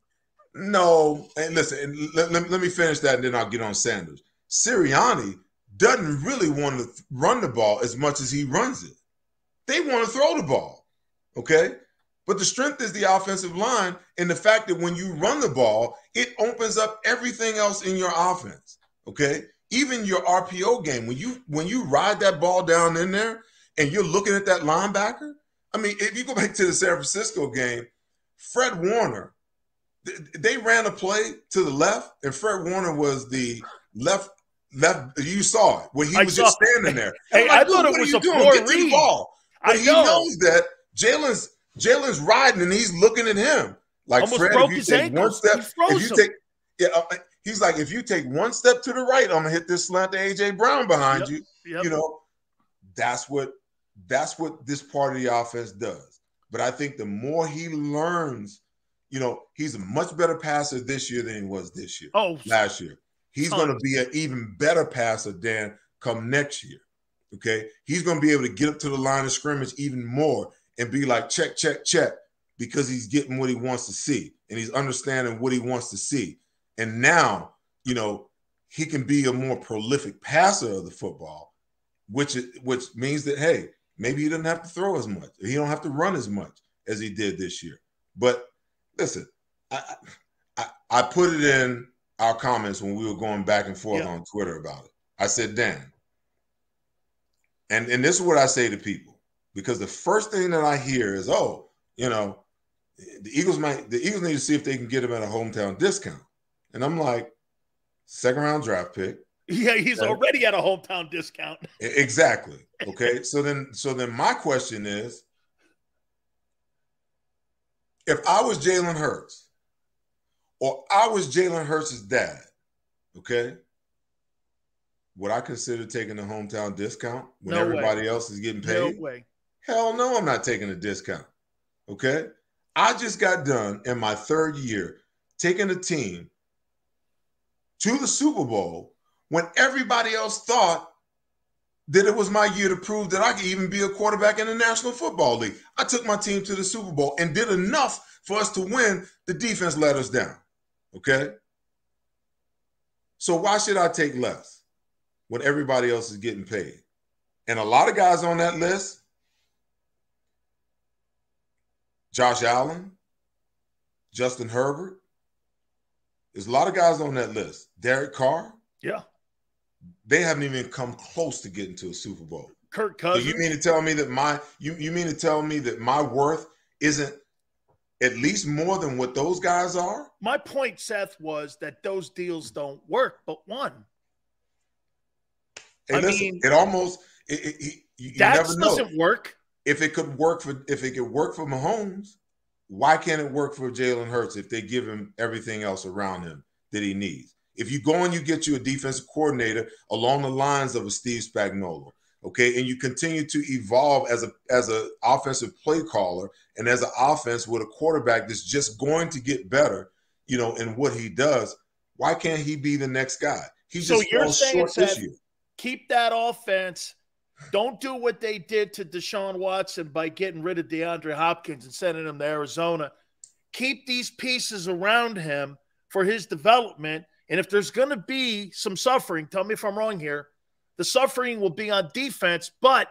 S2: No. And listen, let me finish that and then I'll get on Sanders. Sirianni doesn't really want to run the ball as much as he runs it. They want to throw the ball, okay? But the strength is the offensive line and the fact that when you run the ball, it opens up everything else in your offense, okay? Even your RPO game, when you ride that ball down in there and you're looking at that linebacker, I mean, if you go back to the San Francisco game, Fred Warner, they ran a play to the left, and Fred Warner was the left. You saw it where he was just standing there.
S1: Hey, I thought it was a poor read.
S2: Get to the ball. But he knows that Jalen's riding, and he's looking at him like,
S1: almost
S2: Fred,
S1: broke
S2: if you
S1: his
S2: take
S1: ankles.
S2: one step, he's like, if you take one step to the right, I'm gonna hit this slant to AJ Brown behind you.
S1: Yep.
S2: That's what this part of the offense does. But I think the more he learns, he's a much better passer this year than he was last year. He's going to be an even better passer, Dan, come next year. Okay? He's going to be able to get up to the line of scrimmage even more and be like, check, check, check, because he's getting what he wants to see and he's understanding what he wants to see. And now, he can be a more prolific passer of the football, which means that, hey, maybe he doesn't have to throw as much. He don't have to run as much as he did this year. But listen, I put it in our comments when we were going back and forth on Twitter about it. I said, Dan, and this is what I say to people, because the first thing that I hear is, the Eagles need to see if they can get him at a hometown discount. And I'm like, second round draft pick.
S1: Yeah, he's already at a hometown discount.
S2: Exactly. Okay. So then my question is, if I was Jalen Hurts or I was Jalen Hurts' dad, okay, would I consider taking a hometown discount when everybody else is getting paid?
S1: No way.
S2: Hell no, I'm not taking a discount. Okay. I just got done in my third year taking a team to the Super Bowl when everybody else thought that it was my year to prove that I could even be a quarterback in the National Football League. I took my team to the Super Bowl and did enough for us to win. The defense let us down, okay? So why should I take less when everybody else is getting paid? And a lot of guys on that list, Josh Allen, Justin Herbert, there's a lot of guys on that list. Derek Carr.
S1: Yeah.
S2: They haven't even come close to getting to a Super Bowl.
S1: Kirk Cousins.
S2: So you mean to tell me that my worth isn't at least more than what those guys are?
S1: My point, Seth, was that those deals don't work, but one.
S2: Hey, listen, it almost you never know.
S1: Doesn't work.
S2: If it could work for Mahomes, why can't it work for Jalen Hurts if they give him everything else around him that he needs? If you go and you get you a defensive coordinator along the lines of a Steve Spagnuolo, okay, and you continue to evolve as a offensive play caller and as an offense with a quarterback that's just going to get better, in what he does, why can't he be the next guy? He just falls short this year.
S1: Keep that offense. Don't do what they did to Deshaun Watson by getting rid of DeAndre Hopkins and sending him to Arizona. Keep these pieces around him for his development. And if there's going to be some suffering, tell me if I'm wrong here, the suffering will be on defense, but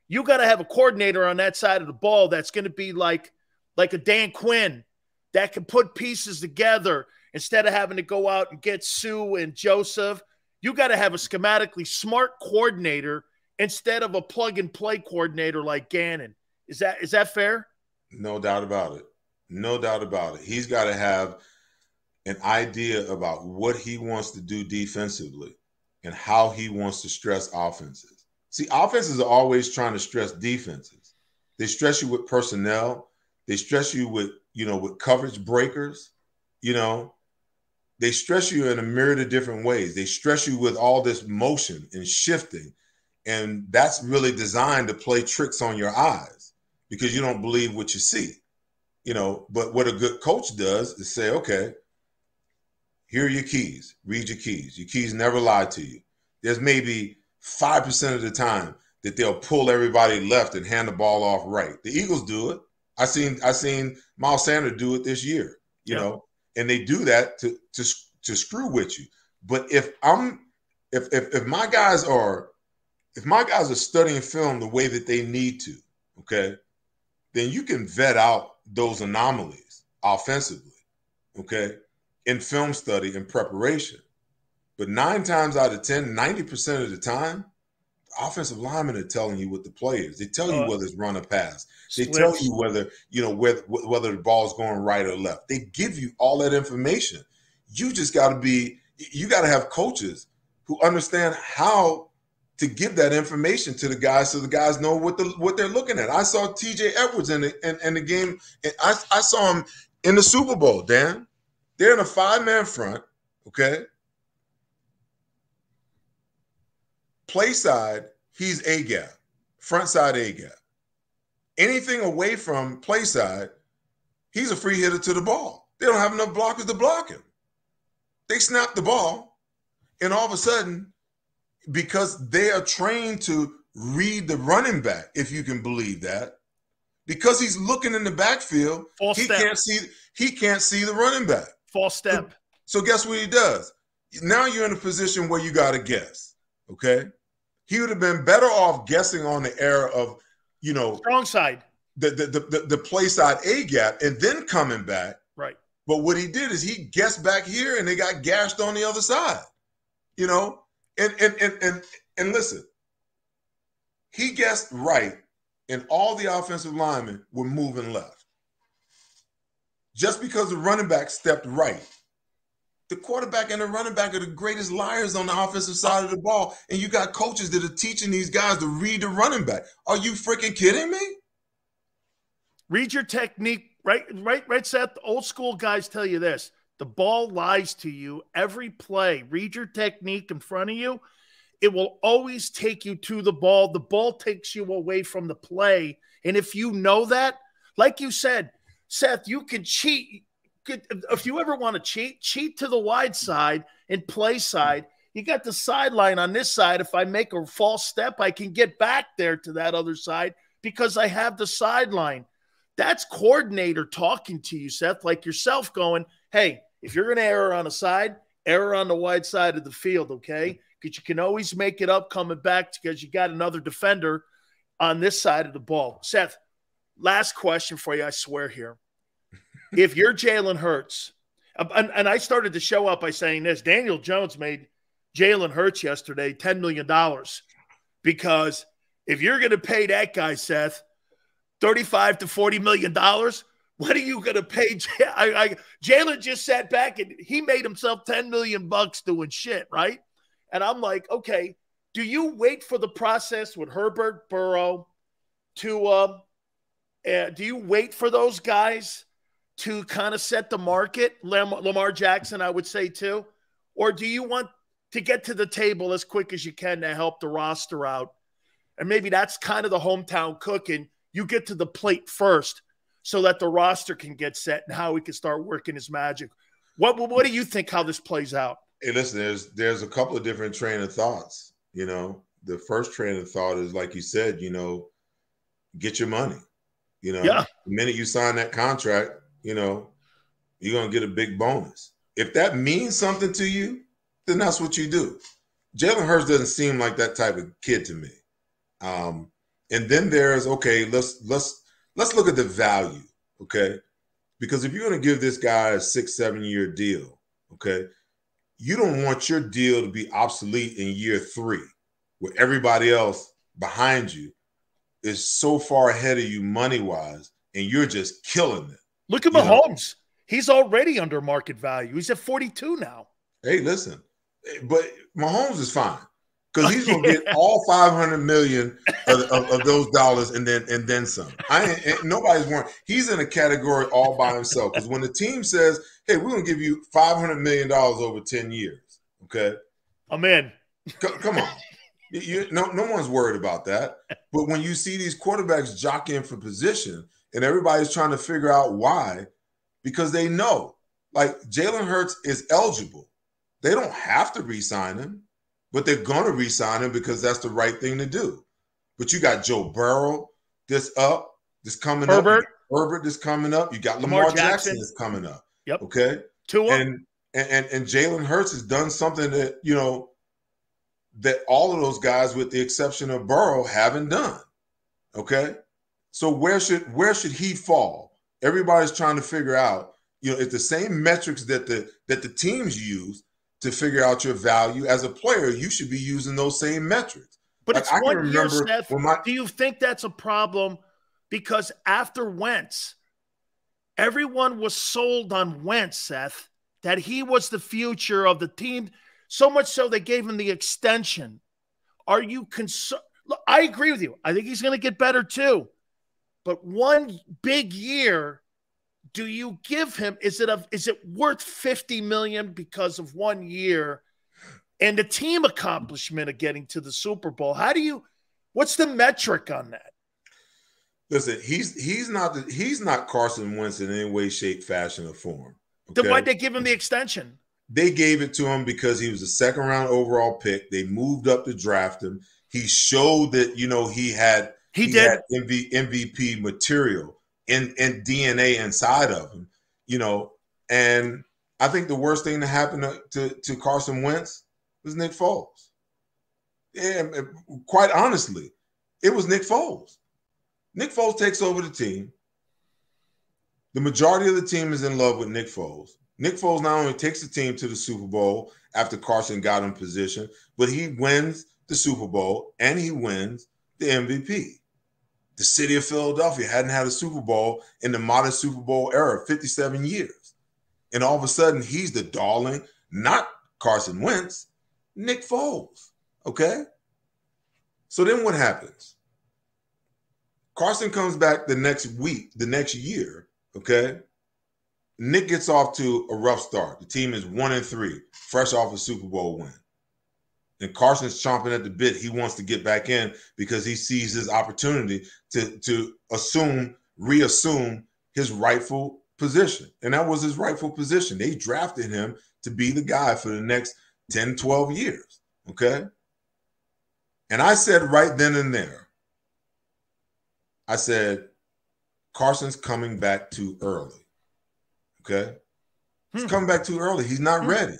S1: you got to have a coordinator on that side of the ball that's going to be like a Dan Quinn that can put pieces together instead of having to go out and get Sue and Joseph. You got to have a schematically smart coordinator instead of a plug-and-play coordinator like Gannon. Is that fair?
S2: No doubt about it. No doubt about it. He's got to have an idea about what he wants to do defensively and how he wants to stress offenses. See, offenses are always trying to stress defenses. They stress you with personnel. They stress you with, with coverage breakers, they stress you in a myriad of different ways. They stress you with all this motion and shifting. And that's really designed to play tricks on your eyes because you don't believe what you see. You know, but what a good coach does is say, okay, here are your keys. Read your keys. Your keys never lie to you. There's maybe 5% of the time that they'll pull everybody left and hand the ball off right. The Eagles do it. I seen Miles Sanders do it this year, you know, and they do that to screw with you. But if my guys are studying film the way that they need to, okay, then you can vet out those anomalies offensively, okay, in film study and preparation. But 9 times out of 10, 90% of the time, the offensive linemen are telling you what the play is. They tell you whether it's run or pass. They tell you whether, you know, whether the ball's going right or left. They give you all that information. You just got to have coaches who understand how to give that information to the guys so the guys know what they're looking at. I saw TJ Edwards in the game, and I saw him in the Super Bowl, Dan. They're in a 5-man front, okay? Play side, he's A-gap. Front side, A-gap. Anything away from play side, he's a free hitter to the ball. They don't have enough blockers to block him. They snap the ball, and all of a sudden, because they are trained to read the running back, if you can believe that, because he's looking in the backfield, he can't see the running back.
S1: False step.
S2: So guess what he does? Now you're in a position where you got to guess, okay? He would have been better off guessing on the error of, you know,
S1: strong side,
S2: the play side A-gap, and then coming back.
S1: Right.
S2: But what he did is he guessed back here, and they got gashed on the other side, you know? And listen, he guessed right, and all the offensive linemen were moving left. Just because the running back stepped right. The quarterback and the running back are the greatest liars on the offensive side of the ball, and you got coaches that are teaching these guys to read the running back. Are you freaking kidding me?
S1: Read your technique, right, Seth? The old school guys tell you this. The ball lies to you every play. Read your technique in front of you. It will always take you to the ball. The ball takes you away from the play. And if you know that, like you said, Seth, you can cheat. If you ever want to cheat to the wide side and play side. You got the sideline on this side. If I make a false step, I can get back there to that other side because I have the sideline. That's coordinator talking to you, Seth, like yourself going, hey, if you're going to error on a side, error on the wide side of the field, okay? Because you can always make it up coming back because you got another defender on this side of the ball. Seth, last question for you, I swear here. If you're Jalen Hurts, and I started to show up by saying this, Daniel Jones made Jalen Hurts yesterday $10 million because if you're going to pay that guy, Seth, $35 to $40 million, what are you going to pay? Jalen just sat back and he made himself $10 million doing shit, right? And I'm like, okay, do you wait for the process with Herbert, Burrow to do you wait for those guys to kind of set the market? Lamar Jackson, I would say too. Or do you want to get to the table as quick as you can to help the roster out? And maybe that's kind of the hometown cooking. You get to the plate first so that the roster can get set and how he can start working his magic. What do you think how this plays out?
S2: Hey, listen, there's a couple of different train of thoughts. You know, the first train of thought is, like you said, you know, get your money. You know, The minute you sign that contract, you know, you're going to get a big bonus. If that means something to you, then that's what you do. Jalen Hurts doesn't seem like that type of kid to me. And then there's, okay, let's look at the value, okay? Because if you're going to give this guy a 6-7 year deal, okay, you don't want your deal to be obsolete in year 3 where everybody else behind you is so far ahead of you money-wise and you're just killing it.
S1: Look at Mahomes. He's already under market value. He's at 42 now.
S2: Hey, listen, but Mahomes is fine because he's going to get all $500 million of those dollars and then some. Nobody's worried. He's in a category all by himself because when the team says, hey, we're going to give you $500 million over 10 years. Okay.
S1: I'm in.
S2: Come on. No one's worried about that. But when you see these quarterbacks jockeying for position and everybody's trying to figure out why, because they know, like Jalen Hurts is eligible. They don't have to re-sign him, but they're going to re-sign him because that's the right thing to do. But you got Joe Burrow this coming up. Herbert this coming up. You got Lamar Jackson is coming up.
S1: Yep.
S2: Okay.
S1: Tua.
S2: And Jalen Hurts has done something that, you know, that all of those guys, with the exception of Burrow, haven't done. Okay. So where should he fall? Everybody's trying to figure out, you know, it's the same metrics that the teams use to figure out your value as a player. You should be using those same metrics.
S1: But
S2: like,
S1: it's 1 year, Seth. Do you think that's a problem? Because after Wentz, everyone was sold on Wentz, Seth, that he was the future of the team. So much so they gave him the extension. Are you concerned? I agree with you. I think he's going to get better too. But 1 big year, do you give him? Is it worth $50 million because of 1 year and the team accomplishment of getting to the Super Bowl? What's the metric on that?
S2: Listen, he's not Carson Wentz in any way, shape, fashion, or form. Okay?
S1: Then why'd they give him the extension?
S2: They gave it to him because he was a second-round overall pick. They moved up to draft him. He showed that, you know, he had MVP material and DNA inside of him, you know. And I think the worst thing that happened to Carson Wentz was Nick Foles. And quite honestly, it was Nick Foles. Nick Foles takes over the team. The majority of the team is in love with Nick Foles. Nick Foles not only takes the team to the Super Bowl after Carson got in position, but he wins the Super Bowl and he wins the MVP. The city of Philadelphia hadn't had a Super Bowl in the modern Super Bowl era, 57 years. And all of a sudden, he's the darling, not Carson Wentz, Nick Foles. Okay? So then what happens? Carson comes back the next year, okay? Nick gets off to a rough start. The team is 1-3, fresh off a Super Bowl win. And Carson's chomping at the bit. He wants to get back in because he sees his opportunity to reassume his rightful position. And that was his rightful position. They drafted him to be the guy for the next 10, 12 years, okay? And I said right then and there, I said, Carson's coming back too early. Okay? He's coming back too early. He's not ready.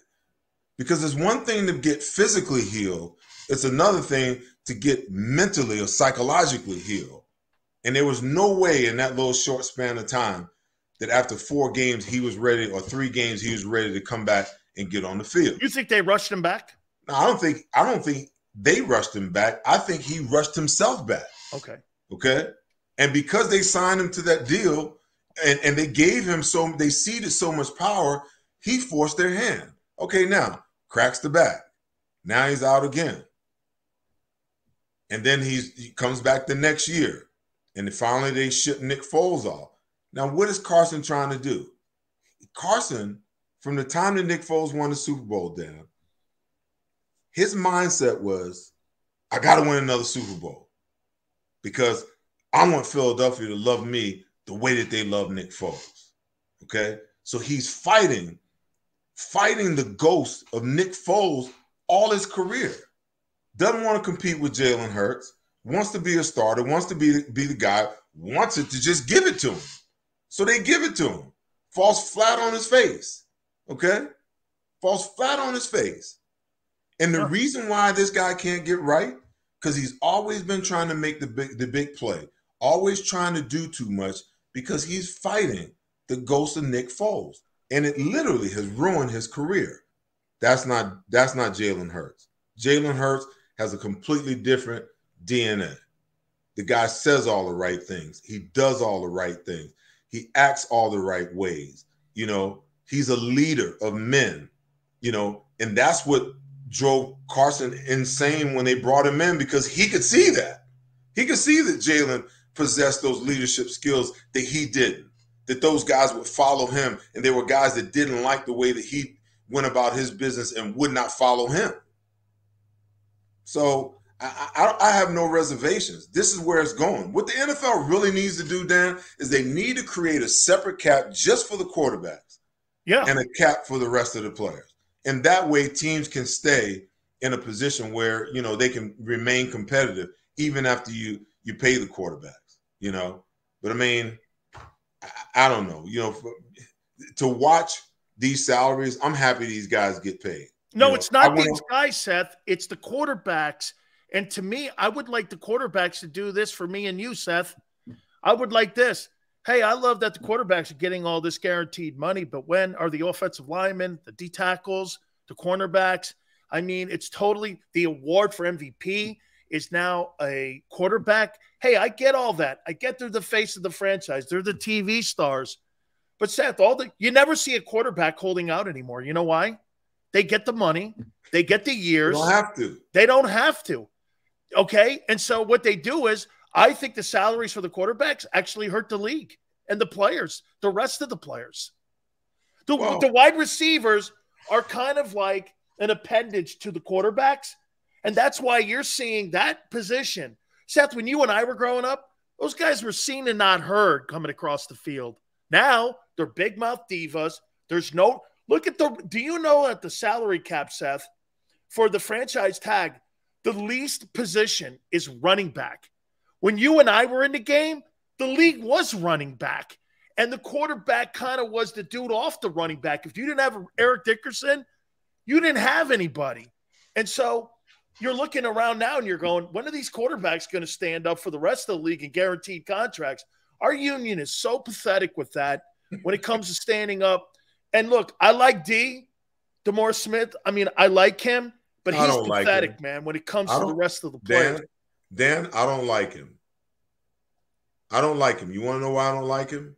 S2: Because it's one thing to get physically healed. It's another thing to get mentally or psychologically healed. And there was no way in that little short span of time that after 4 games he was ready, or 3 games he was ready to come back and get on the field.
S1: You think they rushed him back?
S2: No, I don't think they rushed him back. I think he rushed himself back.
S1: Okay.
S2: Okay? And because they signed him to that deal and they gave him they ceded so much power, he forced their hand. Okay, now, cracks the back. Now he's out again. And then he comes back the next year. And finally they ship Nick Foles off. Now, what is Carson trying to do? Carson, from the time that Nick Foles won the Super Bowl, Dan, his mindset was, I got to win another Super Bowl because I want Philadelphia to love me the way that they love Nick Foles, okay? So he's fighting the ghost of Nick Foles all his career. Doesn't want to compete with Jalen Hurts, wants to be a starter, wants to be the guy, wants it to just give it to him. So they give it to him. Falls flat on his face, okay? Falls flat on his face. And the reason why this guy can't get right, because he's always been trying to make the big play, always trying to do too much, because he's fighting the ghost of Nick Foles. And it literally has ruined his career. That's not Jalen Hurts. Jalen Hurts has a completely different DNA. The guy says all the right things. He does all the right things. He acts all the right ways. You know, he's a leader of men, you know, and that's what drove Carson insane when they brought him in, because he could see that. He could see that Jalen possessed those leadership skills that he didn't. that those guys would follow him, and there were guys that didn't like the way that he went about his business and would not follow him. So I have no reservations. This is where it's going. What the NFL really needs to do, Dan, is they need to create a separate cap just for the quarterbacks, and a cap for the rest of the players. And that way teams can stay in a position where, you know, they can remain competitive even after you pay the quarterbacks, you know. But I mean, I don't know, you know, to watch these salaries, I'm happy these guys get paid.
S1: No, it's not these guys, Seth. It's the quarterbacks. And to me, I would like the quarterbacks to do this for me and you, Seth. I would like this. Hey, I love that the quarterbacks are getting all this guaranteed money, but when are the offensive linemen, the D tackles, the cornerbacks? I mean, it's totally the award for MVP is now a quarterback. Hey, I get all that. I get they're the face of the franchise. They're the TV stars. But Seth, you never see a quarterback holding out anymore. You know why? They get the money. They get the years.
S2: They don't have to.
S1: They don't have to. Okay? And so what they do is, I think the salaries for the quarterbacks actually hurt the league and the players, the rest of the players. The wide receivers are kind of like an appendage to the quarterbacks, and that's why you're seeing that position. Seth, when you and I were growing up, those guys were seen and not heard coming across the field. Now, they're big mouth divas. There's no – look at the – do you know that the salary cap, Seth, for the franchise tag, the least position is running back. When you and I were in the game, the league was running back, and the quarterback kind of was the dude off the running back. If you didn't have Eric Dickerson, you didn't have anybody. And so you're looking around now and you're going, when are these quarterbacks going to stand up for the rest of the league and guaranteed contracts? Our union is so pathetic with that when it comes to standing up. And look, I like DeMar Smith. I mean, I like him, but he's pathetic, man, when it comes to the rest of the players.
S2: Dan, I don't like him. I don't like him. You want to know why I don't like him?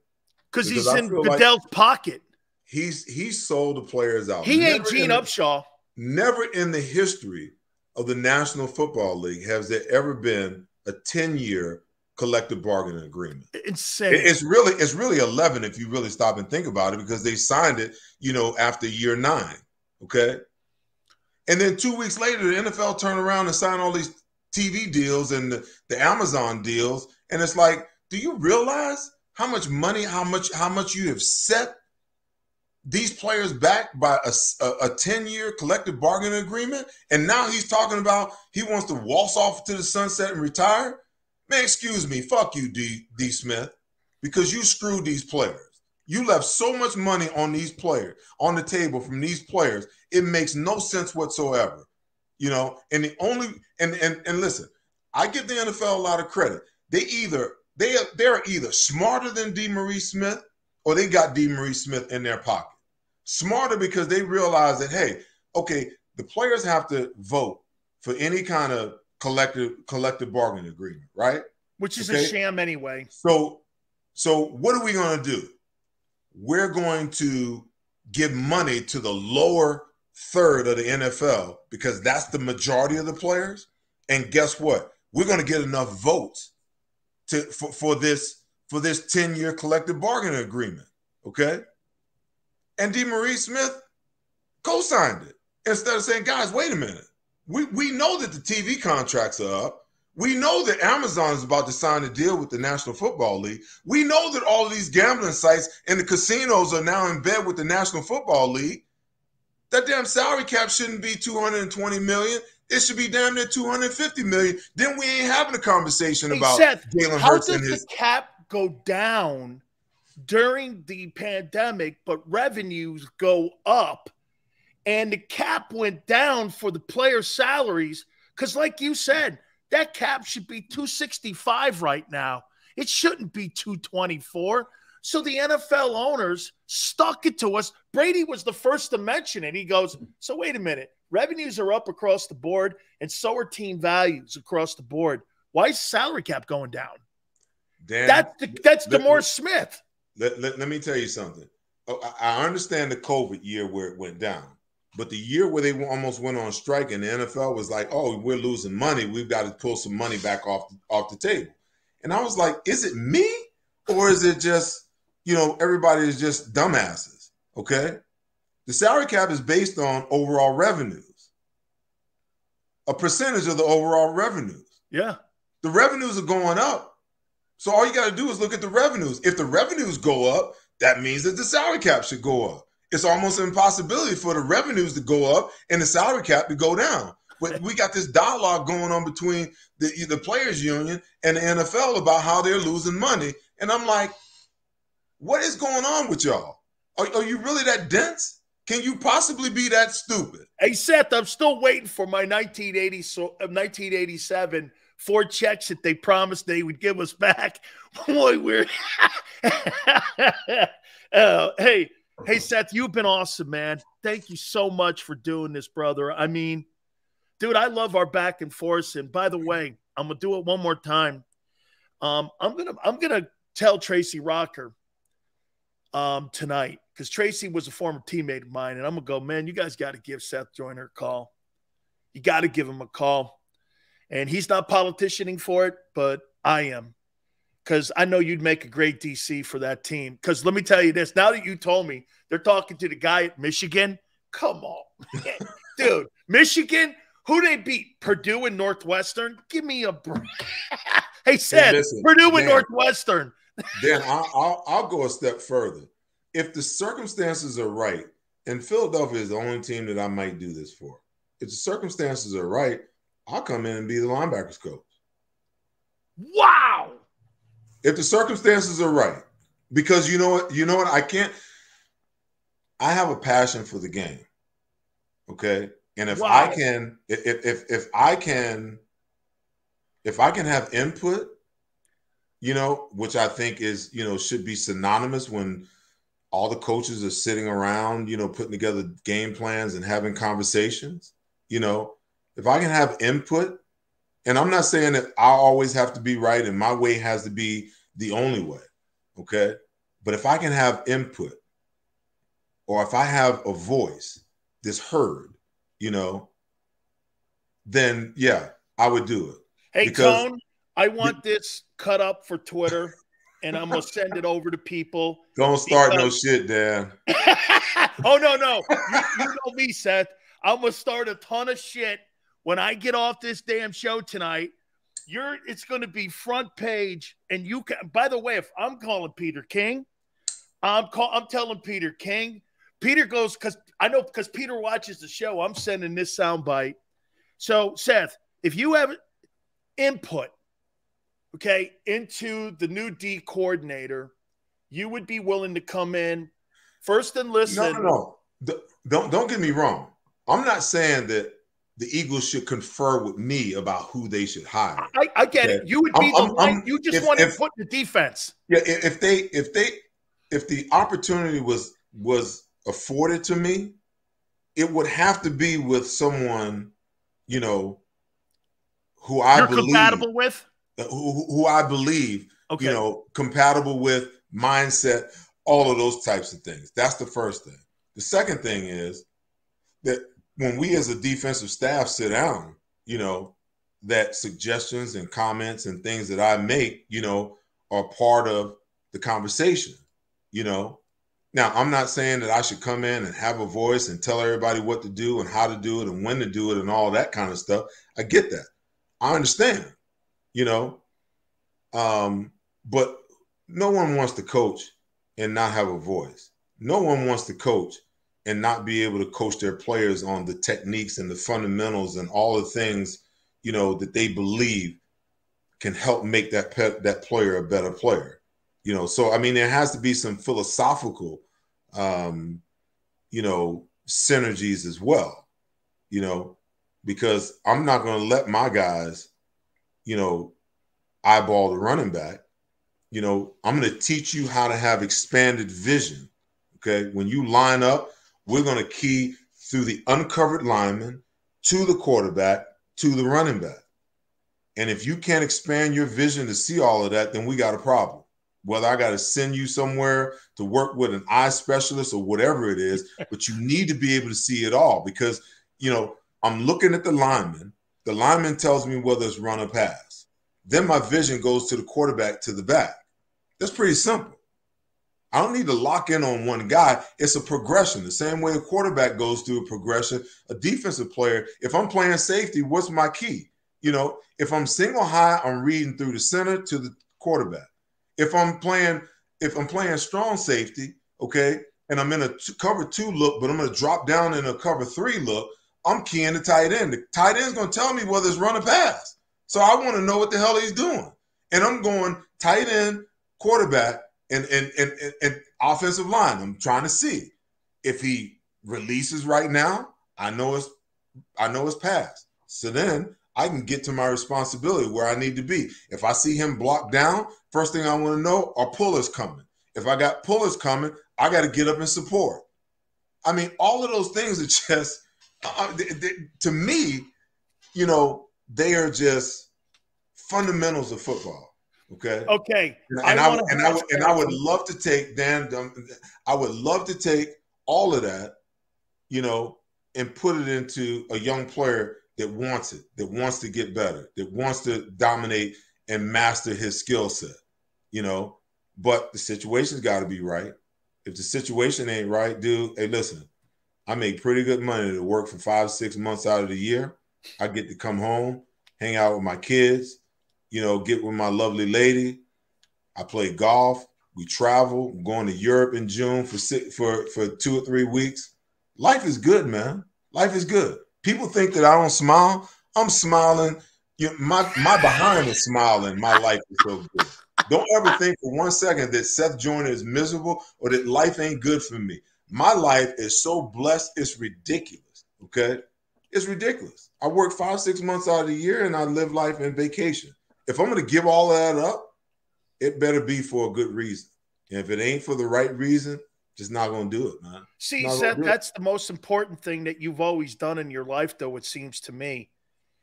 S1: Because he's in Goodell's pocket.
S2: He's sold the players out.
S1: He ain't Gene Upshaw.
S2: Never in the history of the National Football League has there ever been a 10-year collective bargaining agreement.
S1: Insane.
S2: It's really 11 if you really stop and think about it, because they signed it, you know, after year 9. Okay. And then 2 weeks later, the NFL turned around and signed all these TV deals and the Amazon deals. And it's like, do you realize how much money, how much you have set these players back by a 10-year collective bargaining agreement? And now he's talking about he wants to waltz off to the sunset and retire. Man, excuse me, fuck you, D. Smith, because you screwed these players. You left so much money on these players, on the table from these players. It makes no sense whatsoever. You know, and the only and listen, I give the NFL a lot of credit. They're either smarter than DeMaurice Smith, or they got DeMaurice Smith in their pocket. Smarter because they realize that, hey, okay, the players have to vote for any kind of collective bargaining agreement, right?
S1: Which is a sham anyway.
S2: So what are we going to do? We're going to give money to the lower third of the NFL because that's the majority of the players. And guess what? We're going to get enough votes for this 10-year collective bargaining agreement. Okay. And DeMaurice Smith co-signed it instead of saying, guys, wait a minute. We know that the TV contracts are up. We know that Amazon is about to sign a deal with the National Football League. We know that all of these gambling sites and the casinos are now in bed with the National Football League. That damn salary cap shouldn't be $220 million. It should be damn near $250 million. Then we ain't having a conversation about Jalen Hurts and his. How does
S1: the cap go down during the pandemic, but revenues go up? And the cap went down for the player salaries because, like you said, that cap should be 265 right now. It shouldn't be 224. So the NFL owners stuck it to us. Brady was the first to mention it. He goes, so wait a minute. Revenues are up across the board, and so are team values across the board. Why is salary cap going down?
S2: Dan,
S1: that's DeMar Smith.
S2: Let me tell you something. I understand the COVID year where it went down. But the year where they almost went on strike and the NFL was like, oh, we're losing money. We've got to pull some money back off the table. And I was like, is it me? Or is it just, everybody is just dumbasses, okay? The salary cap is based on overall revenues, a percentage of the overall revenues.
S1: Yeah.
S2: The revenues are going up. So all you got to do is look at the revenues. If the revenues go up, that means that the salary cap should go up. It's almost an impossibility for the revenues to go up and the salary cap to go down. But we got this dialogue going on between the players union and the NFL about how they're losing money. And I'm like, what is going on with y'all? Are you really that dense? Can you possibly be that stupid?
S1: Hey, Seth, I'm still waiting for my 1987 4 checks that they promised they would give us back. Boy, we're hey, Seth, you've been awesome, man. Thank you so much for doing this, brother. I mean, dude, I love our back and forth. And by the way, I'm gonna do it one more time. I'm gonna tell Tracy Rocker tonight, because Tracy was a former teammate of mine, and I'm gonna go, man, you guys got to give Seth Joyner a call. You got to give him a call. And he's not politicianing for it, but I am, because I know you'd make a great DC for that team. Because let me tell you this, now that you told me they're talking to the guy at Michigan, come on, dude, Michigan, who they beat? Purdue and Northwestern? Give me a break. Hey, Seth, listen, Purdue and Northwestern.
S2: Dan, I'll go a step further. If the circumstances are right, and Philadelphia is the only team that I might do this for, if the circumstances are right, I'll come in and be the linebackers coach.
S1: Wow.
S2: If the circumstances are right, because you know what, I have a passion for the game. Okay. And if I can, if I can have input, which I think is, should be synonymous when all the coaches are sitting around, putting together game plans and having conversations, if I can have input, and I'm not saying that I always have to be right and my way has to be the only way, okay? But if I can have input, or if I have a voice that's heard, then yeah, I would do it.
S1: Hey, Tone, I want this cut up for Twitter, and I'm going to send it over to people.
S2: Don't start no shit, Dan.
S1: Oh, no. You know me, Seth. I'm going to start a ton of shit. When I get off this damn show tonight, it's going to be front page. And you can, by the way, if I'm calling Peter King, I'm telling Peter King. Peter goes, because Peter watches the show, I'm sending this soundbite. So, Seth, if you have input, okay, into the new D coordinator, you would be willing to come in first and listen.
S2: No. Don't get me wrong. I'm not saying that the Eagles should confer with me about who they should hire.
S1: I get it. You would be the line. You just want to put the defense.
S2: Yeah, if the opportunity was afforded to me, it would have to be with someone, who I believe
S1: compatible with.
S2: Who I believe,
S1: okay.
S2: Compatible with, mindset, all of those types of things. That's the first thing. The second thing is that when we as a defensive staff sit down, that suggestions and comments and things that I make, are part of the conversation, Now, I'm not saying that I should come in and have a voice and tell everybody what to do and how to do it and when to do it and all that kind of stuff. I get that. I understand, but no one wants to coach and not have a voice. No one wants to coach and not be able to coach their players on the techniques and the fundamentals and all the things, that they believe can help make that player a better player. So, I mean, there has to be some philosophical, synergies as well, because I'm not going to let my guys, eyeball the running back. I'm going to teach you how to have expanded vision. Okay. When you line up, we're going to key through the uncovered lineman to the quarterback to the running back. And if you can't expand your vision to see all of that, then we got a problem. Whether I got to send you somewhere to work with an eye specialist or whatever it is, but you need to be able to see it all because, I'm looking at the lineman. The lineman tells me whether it's run or pass. Then my vision goes to the quarterback to the back. That's pretty simple. I don't need to lock in on one guy. It's a progression. The same way a quarterback goes through a progression, a defensive player, if I'm playing safety, what's my key? You know, if I'm single high, I'm reading through the center to the quarterback. If I'm playing strong safety, okay, and I'm in a cover 2 look, but I'm going to drop down in a cover 3 look, I'm keying the tight end. The tight end's going to tell me whether it's run or pass. So I want to know what the hell he's doing. And I'm going tight end, quarterback, and offensive line. I'm trying to see if he releases right now. I know it's pass. So then I can get to my responsibility where I need to be. If I see him blocked down, first thing I want to know are pullers coming. If I got pullers coming, I got to get up and support. I mean, all of those things are just to me, you know, they are just fundamentals of football. Okay.
S1: Okay.
S2: I would love to take I would love to take all of that, you know, and put it into a young player that wants it, that wants to get better, that wants to dominate and master his skill set, you know. But the situation's got to be right. If the situation ain't right, dude, hey, listen, I make pretty good money to work for 5-6 months out of the year. I get to come home, hang out with my kids, you know, get with my lovely lady. I play golf. We travel. I'm going to Europe in June for 2 or 3 weeks. Life is good, man. Life is good. People think that I don't smile. I'm smiling. My behind is smiling. My life is so good. Don't ever think for 1 second that Seth Joyner is miserable or that life ain't good for me. My life is so blessed, it's ridiculous, okay? It's ridiculous. I work 5-6 months out of the year and I live life in vacation. If I'm going to give all of that up, it better be for a good reason. And if it ain't for the right reason, just not going to do it, man.
S1: See, Seth, that's the most important thing that you've always done in your life, though, it seems to me.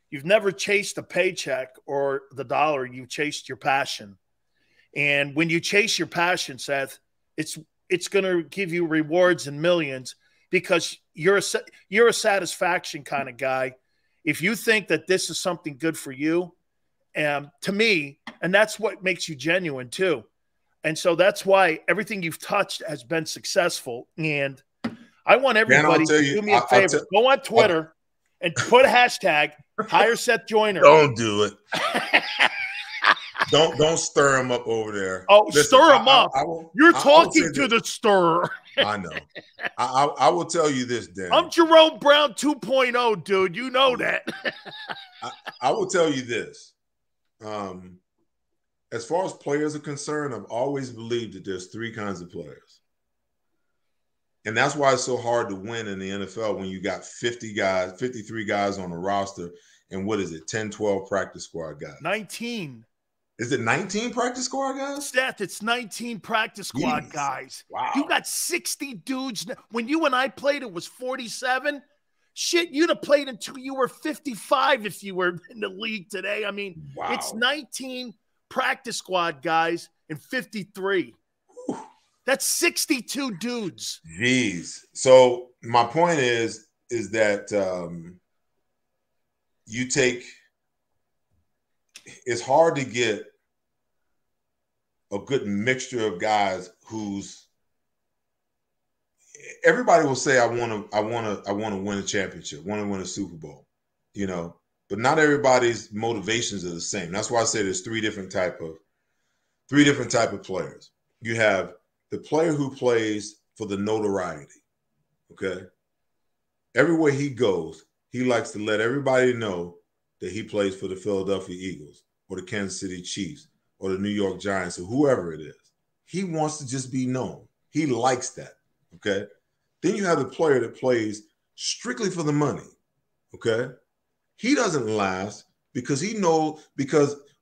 S1: You've never chased a paycheck or the dollar. You've chased your passion. And when you chase your passion, Seth, it's going to give you rewards in millions because you're a satisfaction kind of guy. If you think that this is something good for you, to me, and that's what makes you genuine too. And so that's why everything you've touched has been successful. And I want everybody to do me a favor. Go on Twitter and put a hashtag hire Seth Joyner.
S2: Don't do it. Don't stir him up over there.
S1: Oh, listen, stir him up. You're talking to the stirrer.
S2: I know. I will tell you this, Dan.
S1: I'm Jerome Brown 2.0, dude. You know that.
S2: I will tell you this. As far as players are concerned, I've always believed that there's 3 kinds of players. And that's why it's so hard to win in the NFL when you got 53 guys on the roster, and what is it, 10, 12 practice squad guys?
S1: 19.
S2: Is it 19 practice squad guys?
S1: Seth, it's 19 practice squad guys.
S2: Wow.
S1: You got 60 dudes. When you and I played, it was 47. Shit, you'd have played until you were 55 if you were in the league today. I mean, wow. It's 19 practice squad guys and 53. Whew. That's 62 dudes.
S2: Jeez. So my point is that you take – it's hard to get a good mixture of guys who's – everybody will say I want to win a championship, want to win a Super Bowl, you know. But not everybody's motivations are the same. That's why I say there's three different type of players. You have the player who plays for the notoriety, okay? Everywhere he goes, he likes to let everybody know that he plays for the Philadelphia Eagles or the Kansas City Chiefs or the New York Giants or whoever it is. He wants to just be known. He likes that, okay? Then you have the player that plays strictly for the money, okay? He doesn't last because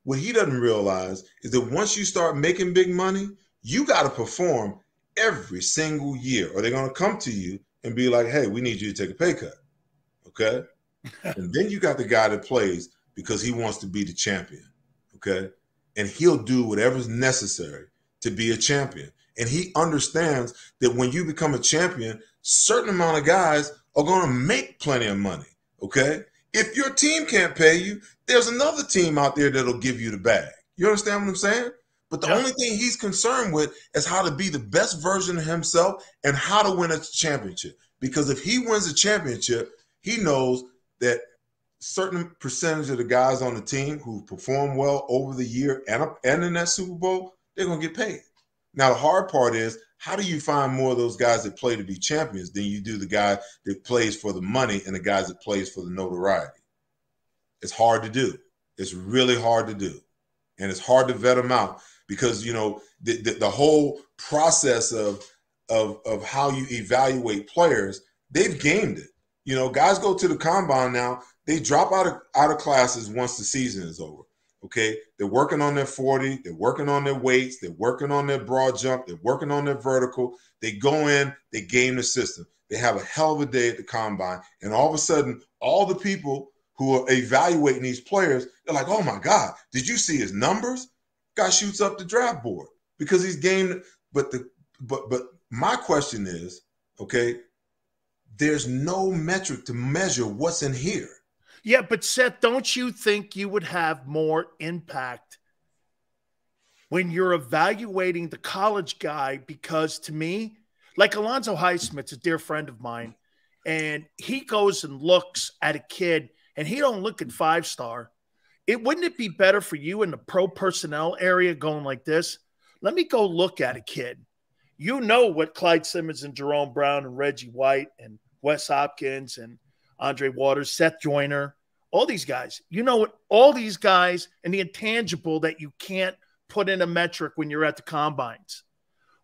S2: what he doesn't realize is that once you start making big money, you got to perform every single year or they're going to come to you and be like, hey, we need you to take a pay cut, okay? And then you got the guy that plays because he wants to be the champion, okay? And he'll do whatever's necessary to be a champion. And he understands that when you become a champion, certain amount of guys are going to make plenty of money, okay? If your team can't pay you, there's another team out there that'll give you the bag. You understand what I'm saying? But the only thing he's concerned with is how to be the best version of himself and how to win a championship. Because if he wins a championship, he knows that certain percentage of the guys on the team who perform well over the year and in that Super Bowl, they're going to get paid. Now, the hard part is, how do you find more of those guys that play to be champions than you do the guy that plays for the money and the guys that plays for the notoriety? It's hard to do. It's really hard to do. And it's hard to vet them out because, you know, the whole process of how you evaluate players, they've gamed it. You know, guys go to the combine now, they drop out of classes once the season is over. Okay, they're working on their 40, they're working on their weights, they're working on their broad jump, they're working on their vertical. They go in, they game the system. They have a hell of a day at the combine, and all of a sudden, all the people who are evaluating these players, they're like, "Oh my God, did you see his numbers?" Guy shoots up the draft board because he's gamed. But my question is, okay, there's no metric to measure what's in here.
S1: Yeah, but Seth, don't you think you would have more impact when you're evaluating the college guy? Because to me, like Alonzo Highsmith's a dear friend of mine, and he goes and looks at a kid, and he don't look at 5-star. Wouldn't it be better for you in the pro personnel area going like this? Let me go look at a kid. You know what Clyde Simmons and Jerome Brown and Reggie White and Wes Hopkins and Andre Waters, Seth Joyner, all these guys. You know what all these guys and the intangible that you can't put in a metric when you're at the combines.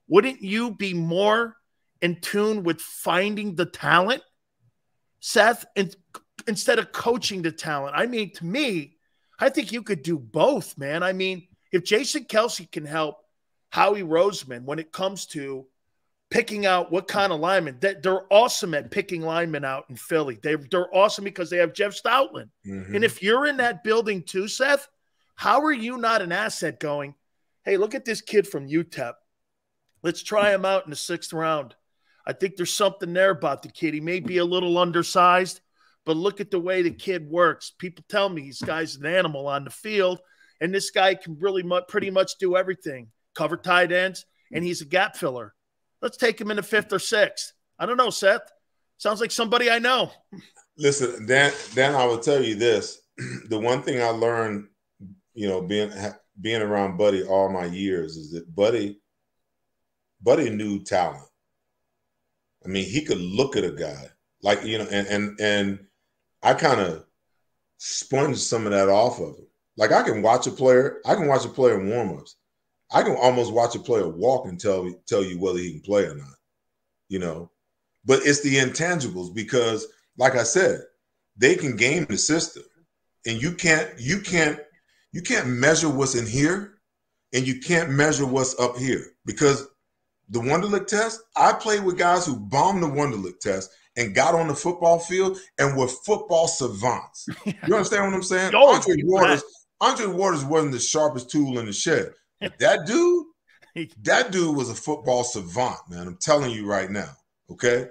S1: Wouldn't you be more in tune with finding the talent, Seth, instead of coaching the talent? I mean, to me, I think you could do both, man. I mean, if Jason Kelce can help Howie Roseman when it comes to picking out what kind of linemen, they're awesome at picking linemen out in Philly. They're awesome because they have Jeff Stoutland. Mm-hmm. And if you're in that building too, Seth, how are you not an asset going, hey, look at this kid from UTEP. Let's try him out in the 6th round. I think there's something there about the kid. He may be a little undersized, but look at the way the kid works. People tell me this guy's an animal on the field, and this guy can really pretty much do everything. Cover tight ends, and he's a gap filler. Let's take him in the 5th or 6th. I don't know, Seth. Sounds like somebody I know.
S2: Listen, Dan, I will tell you this. The one thing I learned, you know, being around Buddy all my years is that Buddy knew talent. I mean, he could look at a guy like, you know, and I kind of sponged some of that off of him. Like I can watch a player in warmups. I can almost watch a player walk and tell you whether he can play or not, you know. But it's the intangibles because, like I said, they can game the system, and you can't measure what's in here, and you can't measure what's up here because the Wonderlic test. I played with guys who bombed the Wonderlic test and got on the football field and were football savants. You understand what I'm saying? Andre Waters wasn't the sharpest tool in the shed. That dude was a football savant, man. I'm telling you right now. Okay.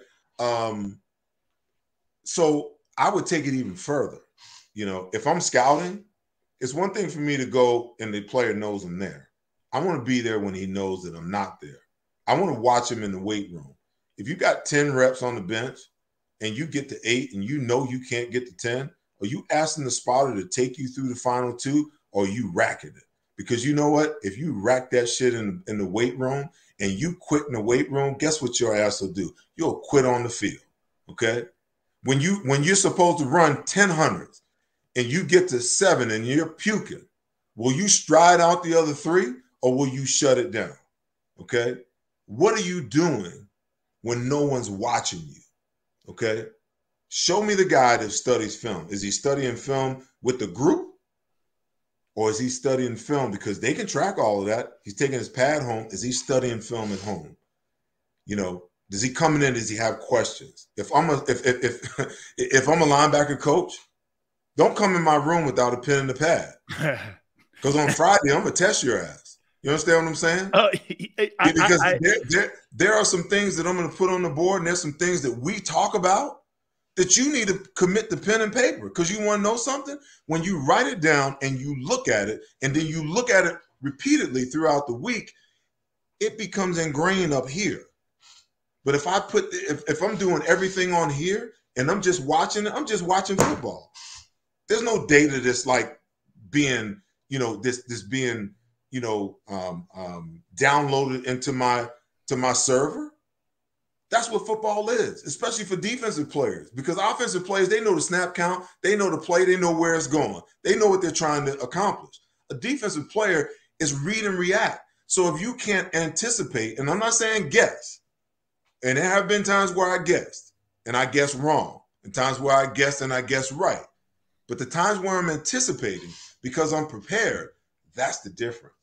S2: So I would take it even further. You know, if I'm scouting, it's one thing for me to go and the player knows I'm there. I want to be there when he knows that I'm not there. I want to watch him in the weight room. If you got 10 reps on the bench and you get to 8 and you know you can't get to 10, are you asking the spotter to take you through the final 2 or are you racking it? Because you know what? If you rack that shit in the weight room and you quit in the weight room, guess what your ass will do? You'll quit on the field, okay? When you're supposed to run 10 hundreds and you get to 7 and you're puking, will you stride out the other 3 or will you shut it down, okay? What are you doing when no one's watching you, okay? Show me the guy that studies film. Is he studying film with the group? Or is he studying film because they can track all of that? He's taking his pad home. Is he studying film at home? You know, does he come in? Does he have questions? If I'm a linebacker coach, don't come in my room without a pen and a pad. Because on Friday, I'm gonna test your ass. You understand what I'm saying? Because there are some things that I'm gonna put on the board, and there's some things that we talk about that you need to commit to pen and paper. Because you want to know something? When you write it down and you look at it, and then you look at it repeatedly throughout the week, it becomes ingrained up here. But if if I'm doing everything on here and I'm just watching it, I'm just watching football. There's no data that's like being, this being, downloaded into my server. That's what football is, especially for defensive players, because offensive players, they know the snap count, they know the play, they know where it's going, they know what they're trying to accomplish. A defensive player is read and react. So if you can't anticipate, and I'm not saying guess, and there have been times where I guessed and I guessed wrong, and times where I guessed and I guessed right, but the times where I'm anticipating because I'm prepared, that's the difference.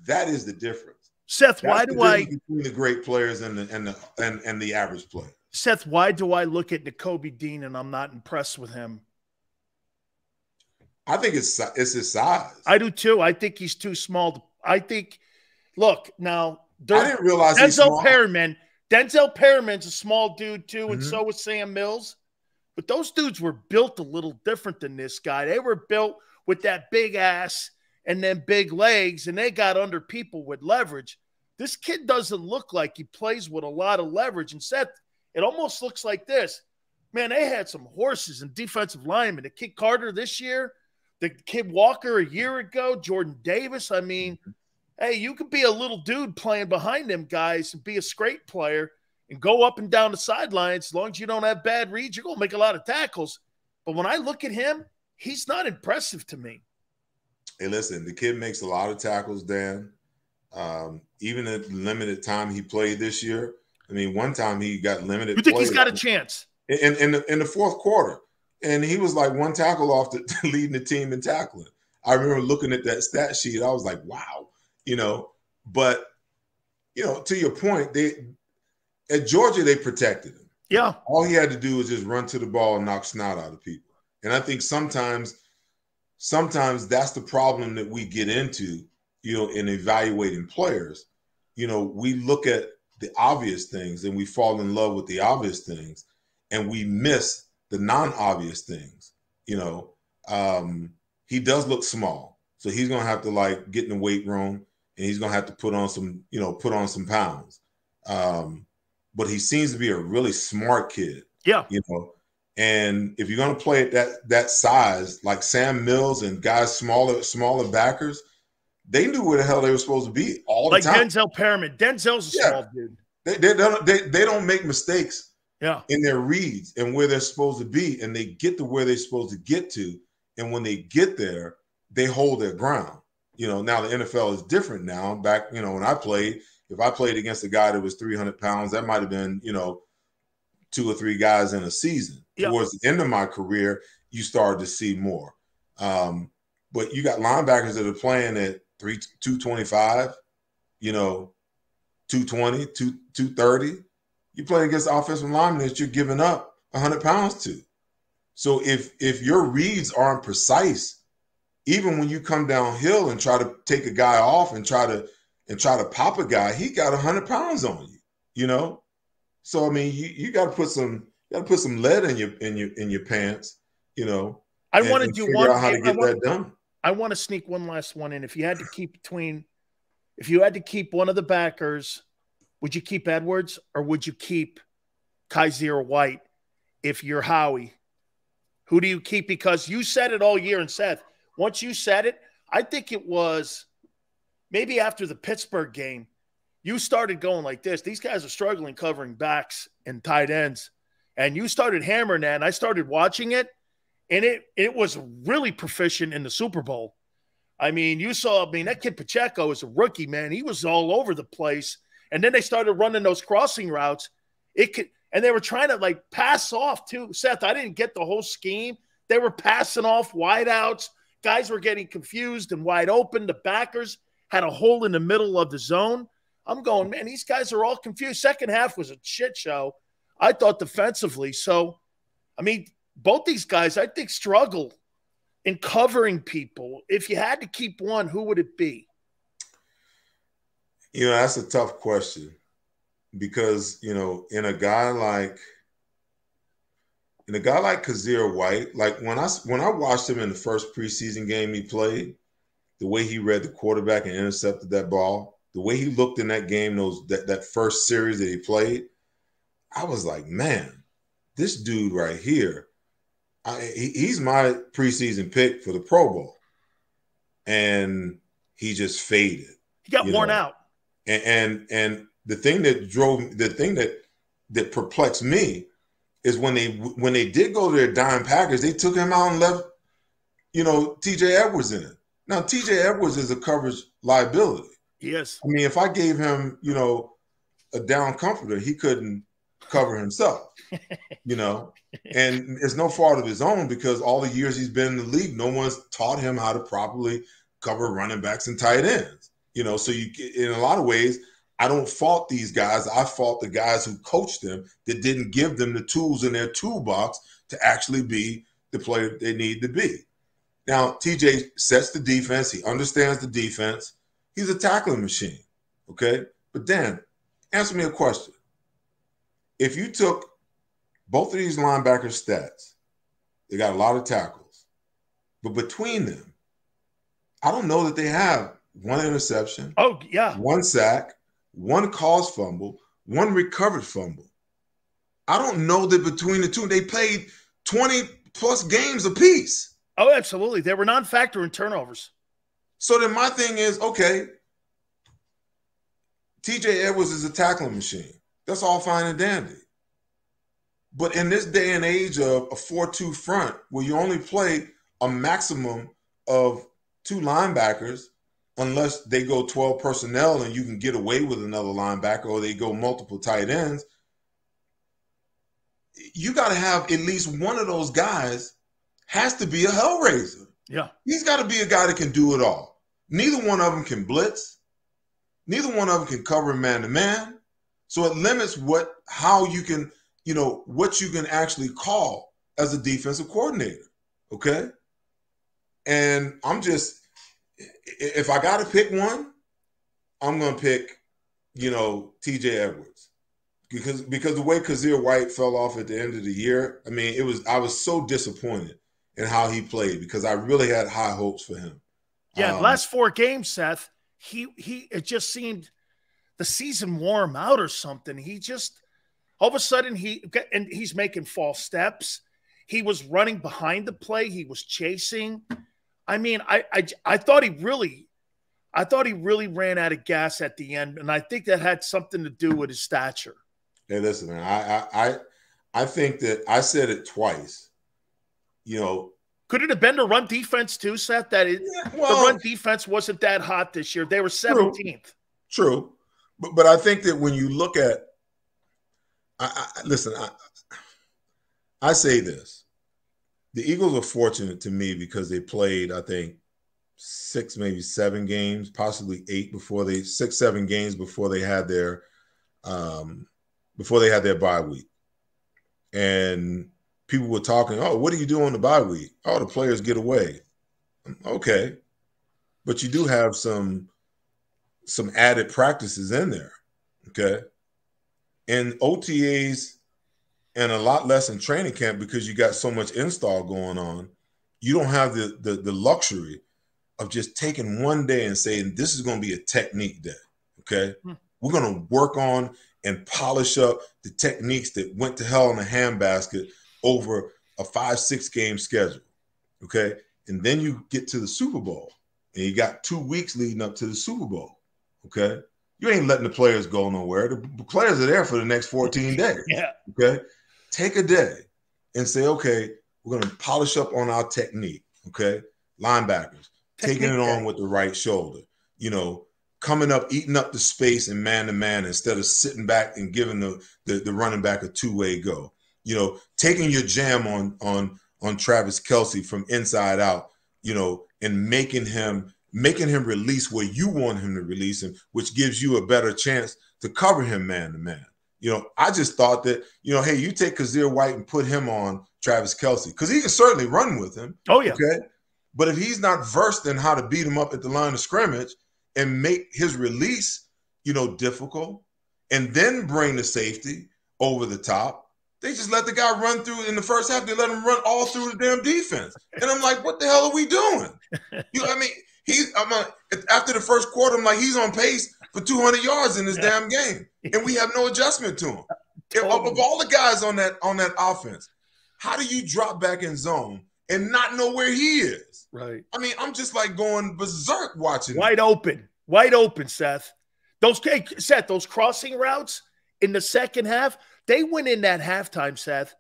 S2: That is the difference.
S1: Seth,
S2: that's
S1: why
S2: the
S1: do I
S2: between the great players and the average player?
S1: Seth, why do I look at Nakobe Dean and I'm not impressed with him?
S2: I think it's his size.
S1: I do too. I think he's too small. I think, look, now
S2: I didn't realize he's small.
S1: Denzel Perriman's a small dude too, and so was Sam Mills. But those dudes were built a little different than this guy. They were built with that big ass and then big legs, and they got under people with leverage. This kid doesn't look like he plays with a lot of leverage. And Seth, it almost looks like this. Man, they had some horses and defensive linemen. The kid Carter this year, the kid Walker a year ago, Jordan Davis. I mean, hey, you could be a little dude playing behind them guys and be a straight player and go up and down the sidelines. As long as you don't have bad reads, you're going to make a lot of tackles. But when I look at him, he's not impressive to me.
S2: Hey, listen, the kid makes a lot of tackles, Dan. Even at the limited time he played this year. I mean, one time he got limited.
S1: You think he's got a chance?
S2: In the fourth quarter. And he was like one tackle off the leading the team in tackling. I remember looking at that stat sheet. I was like, wow, But, to your point, at Georgia, they protected him.
S1: Yeah.
S2: All he had to do was just run to the ball and knock snot out of people. And I think sometimes that's the problem that we get into, in evaluating players. We look at the obvious things and we fall in love with the obvious things and we miss the non-obvious things. He does look small. So he's going to have to get in the weight room and he's going to have to put on some pounds. But he seems to be a really smart kid.
S1: Yeah.
S2: And if you're going to play at that size, like Sam Mills and guys smaller backers, they knew where the hell they were supposed to be all the time.
S1: Like Denzel Perriman. Denzel's a small dude.
S2: They don't make mistakes in their reads and where they're supposed to be, and they get to where they're supposed to get to. And when they get there, they hold their ground. Now the NFL is different now. Back, when I played, if I played against a guy that was 300 pounds, that might have been, 2 or 3 guys in a season. Yep. Towards the end of my career, you started to see more. But you got linebackers that are playing at 225, 220, 230. You play against offensive linemen that you're giving up 100 pounds to. So if your reads aren't precise, even when you come downhill and try to take a guy off and try to pop a guy, he got 100 pounds on you, So I mean, you got to put some lead in your pants,
S1: I want to do one.
S2: Out how to get that done.
S1: I want to sneak one last one in. If you had to keep one of the backers, would you keep Edwards or would you keep Kaiser White if you're Howie? Who do you keep? Because you said it all year, and Seth, once you said it, I think it was maybe after the Pittsburgh game, you started going like this. These guys are struggling covering backs and tight ends. And you started hammering that, and I started watching it. And it was really proficient in the Super Bowl. I mean, that kid Pacheco is a rookie, man. He was all over the place. And then they started running those crossing routes. And they were trying to pass off too. Seth, I didn't get the whole scheme. They were passing off wideouts. Guys were getting confused and wide open. The backers had a hole in the middle of the zone. I'm going, man, these guys are all confused. Second half was a shit show, I thought, defensively. So, I mean, both these guys, I think, struggle in covering people. If you had to keep one, who would it be?
S2: That's a tough question because, in a guy like Kaiser White, when I watched him in the first preseason game he played, the way he read the quarterback and intercepted that ball, the way he looked in that game, that first series that he played, I was like, man, this dude right here, he's my preseason pick for the Pro Bowl. And he just faded.
S1: He got worn out.
S2: And the thing that perplexed me is when they did go to their dime package, they took him out and left, TJ Edwards in it. Now, TJ Edwards is a coverage liability.
S1: Yes.
S2: I mean, if I gave him, a down comforter, he couldn't cover himself, and it's no fault of his own because all the years he's been in the league, no one's taught him how to properly cover running backs and tight ends, so in a lot of ways, I don't fault these guys. I fault the guys who coached them that didn't give them the tools in their toolbox to actually be the player they need to be. Now, TJ sets the defense. He understands the defense. He's a tackling machine, okay? But Dan, answer me a question. If you took both of these linebackers' stats, they got a lot of tackles, but between them, I don't know that they have one interception, one sack, one caused fumble, one recovered fumble. I don't know that between the two, they played 20-plus games apiece.
S1: Oh, absolutely. They were non-factor in turnovers.
S2: So then my thing is, okay, TJ Edwards is a tackling machine. That's all fine and dandy. But in this day and age of a 4-2 front where you only play a maximum of 2 linebackers, unless they go 12 personnel and you can get away with another linebacker or they go multiple tight ends, you got to have at least one of those guys has to be a hellraiser.
S1: Yeah.
S2: He's got to be a guy that can do it all. Neither one of them can blitz. Neither one of them can cover man-to-man. So it limits how you can, what you can actually call as a defensive coordinator, okay? And if I got to pick one, I'm going to pick, TJ Edwards. Because the way Kazir White fell off at the end of the year, I mean, I was so disappointed in how he played because I really had high hopes for him.
S1: Yeah, last 4 games, Seth, it just seemed the season wore him out or something. He just all of a sudden he's making false steps. He was running behind the play. He was chasing. I mean, I thought he really ran out of gas at the end, and I think that had something to do with his stature.
S2: Hey, listen, man, I think that I said it twice.
S1: Could it have been the run defense too, Seth? The run defense wasn't that hot this year. They were 17th.
S2: True. But I think that when you look at listen, I say this. The Eagles are fortunate to me because they played, I think, 6, maybe 7 games, possibly 8 6, 7 games before they had their bye week. And people were talking, oh, what do you do on the bye week? Oh, the players get away. Okay. But you do have some added practices in there. Okay. And OTAs and a lot less in training camp because you got so much install going on. You don't have the luxury of just taking one day and saying, this is going to be a technique day. Okay. We're going to work on and polish up the techniques that went to hell in a handbasket over a 5-6 game schedule. Okay. And then you get to the Super Bowl and you got 2 weeks leading up to the Super Bowl. Okay. You ain't letting the players go nowhere. The players are there for the next 14 days.
S1: Yeah.
S2: Okay. Take a day and say, okay, we're going to polish up on our technique. Okay. Linebackers, taking it on with the right shoulder, coming up, eating up the space and man-to-man instead of sitting back and giving the running back a 2-way go. Taking your jam on Travis Kelce from inside out, and making him release where you want him to release him, which gives you a better chance to cover him man-to-man. I just thought that, hey, you take Kazir White and put him on Travis Kelce because he can certainly run with him.
S1: Oh, yeah.
S2: Okay. But if he's not versed in how to beat him up at the line of scrimmage and make his release, difficult, and then bring the safety over the top, they just let the guy run through in the first half. They let him run all through the damn defense. And I'm like, what the hell are we doing? After the first quarter, I'm like, he's on pace for 200 yards in this damn game, and we have no adjustment to him. Totally. Of all the guys on that offense, how do you drop back in zone and not know where he is?
S1: Right.
S2: I mean, I'm just like going berserk watching.
S1: Wide open, Seth. Those crossing routes in the second half, they went in that halftime, Seth,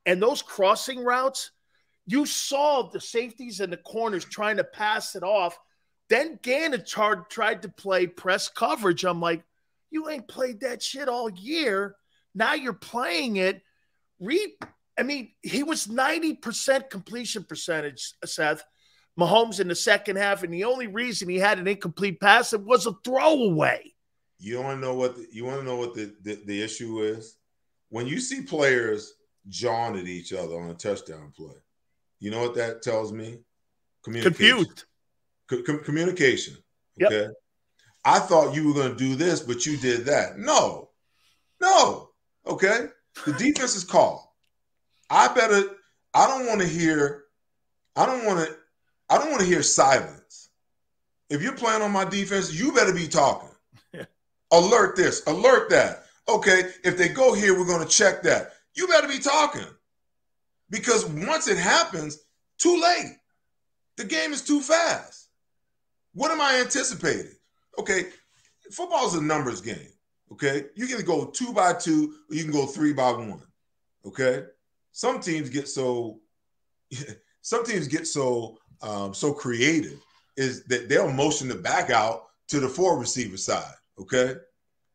S1: and those crossing routes, you saw the safeties and the corners trying to pass it off. Then Gannon tried to play press coverage. I'm like, you ain't played that shit all year. Now you're playing it. He was 90% completion percentage, Seth, Mahomes in the second half, and the only reason he had an incomplete pass was a throwaway.
S2: You want to know what the issue is? When you see players jawing at each other on a touchdown play, you know what that tells me? Communication.
S1: Confused.
S2: Communication. Okay. Yep. I thought you were going to do this, but you did that. No. Okay. The defense is called. I don't want to hear silence. If you're playing on my defense, you better be talking. Alert this, alert that. Okay, if they go here, we're going to check that. You better be talking. Because once it happens, too late. The game is too fast. What am I anticipating? Okay, football is a numbers game. Okay, you can go 2 by 2, or you can go 3 by 1. Okay, some teams get so creative is that they'll motion the back out to the 4 receiver side. Okay,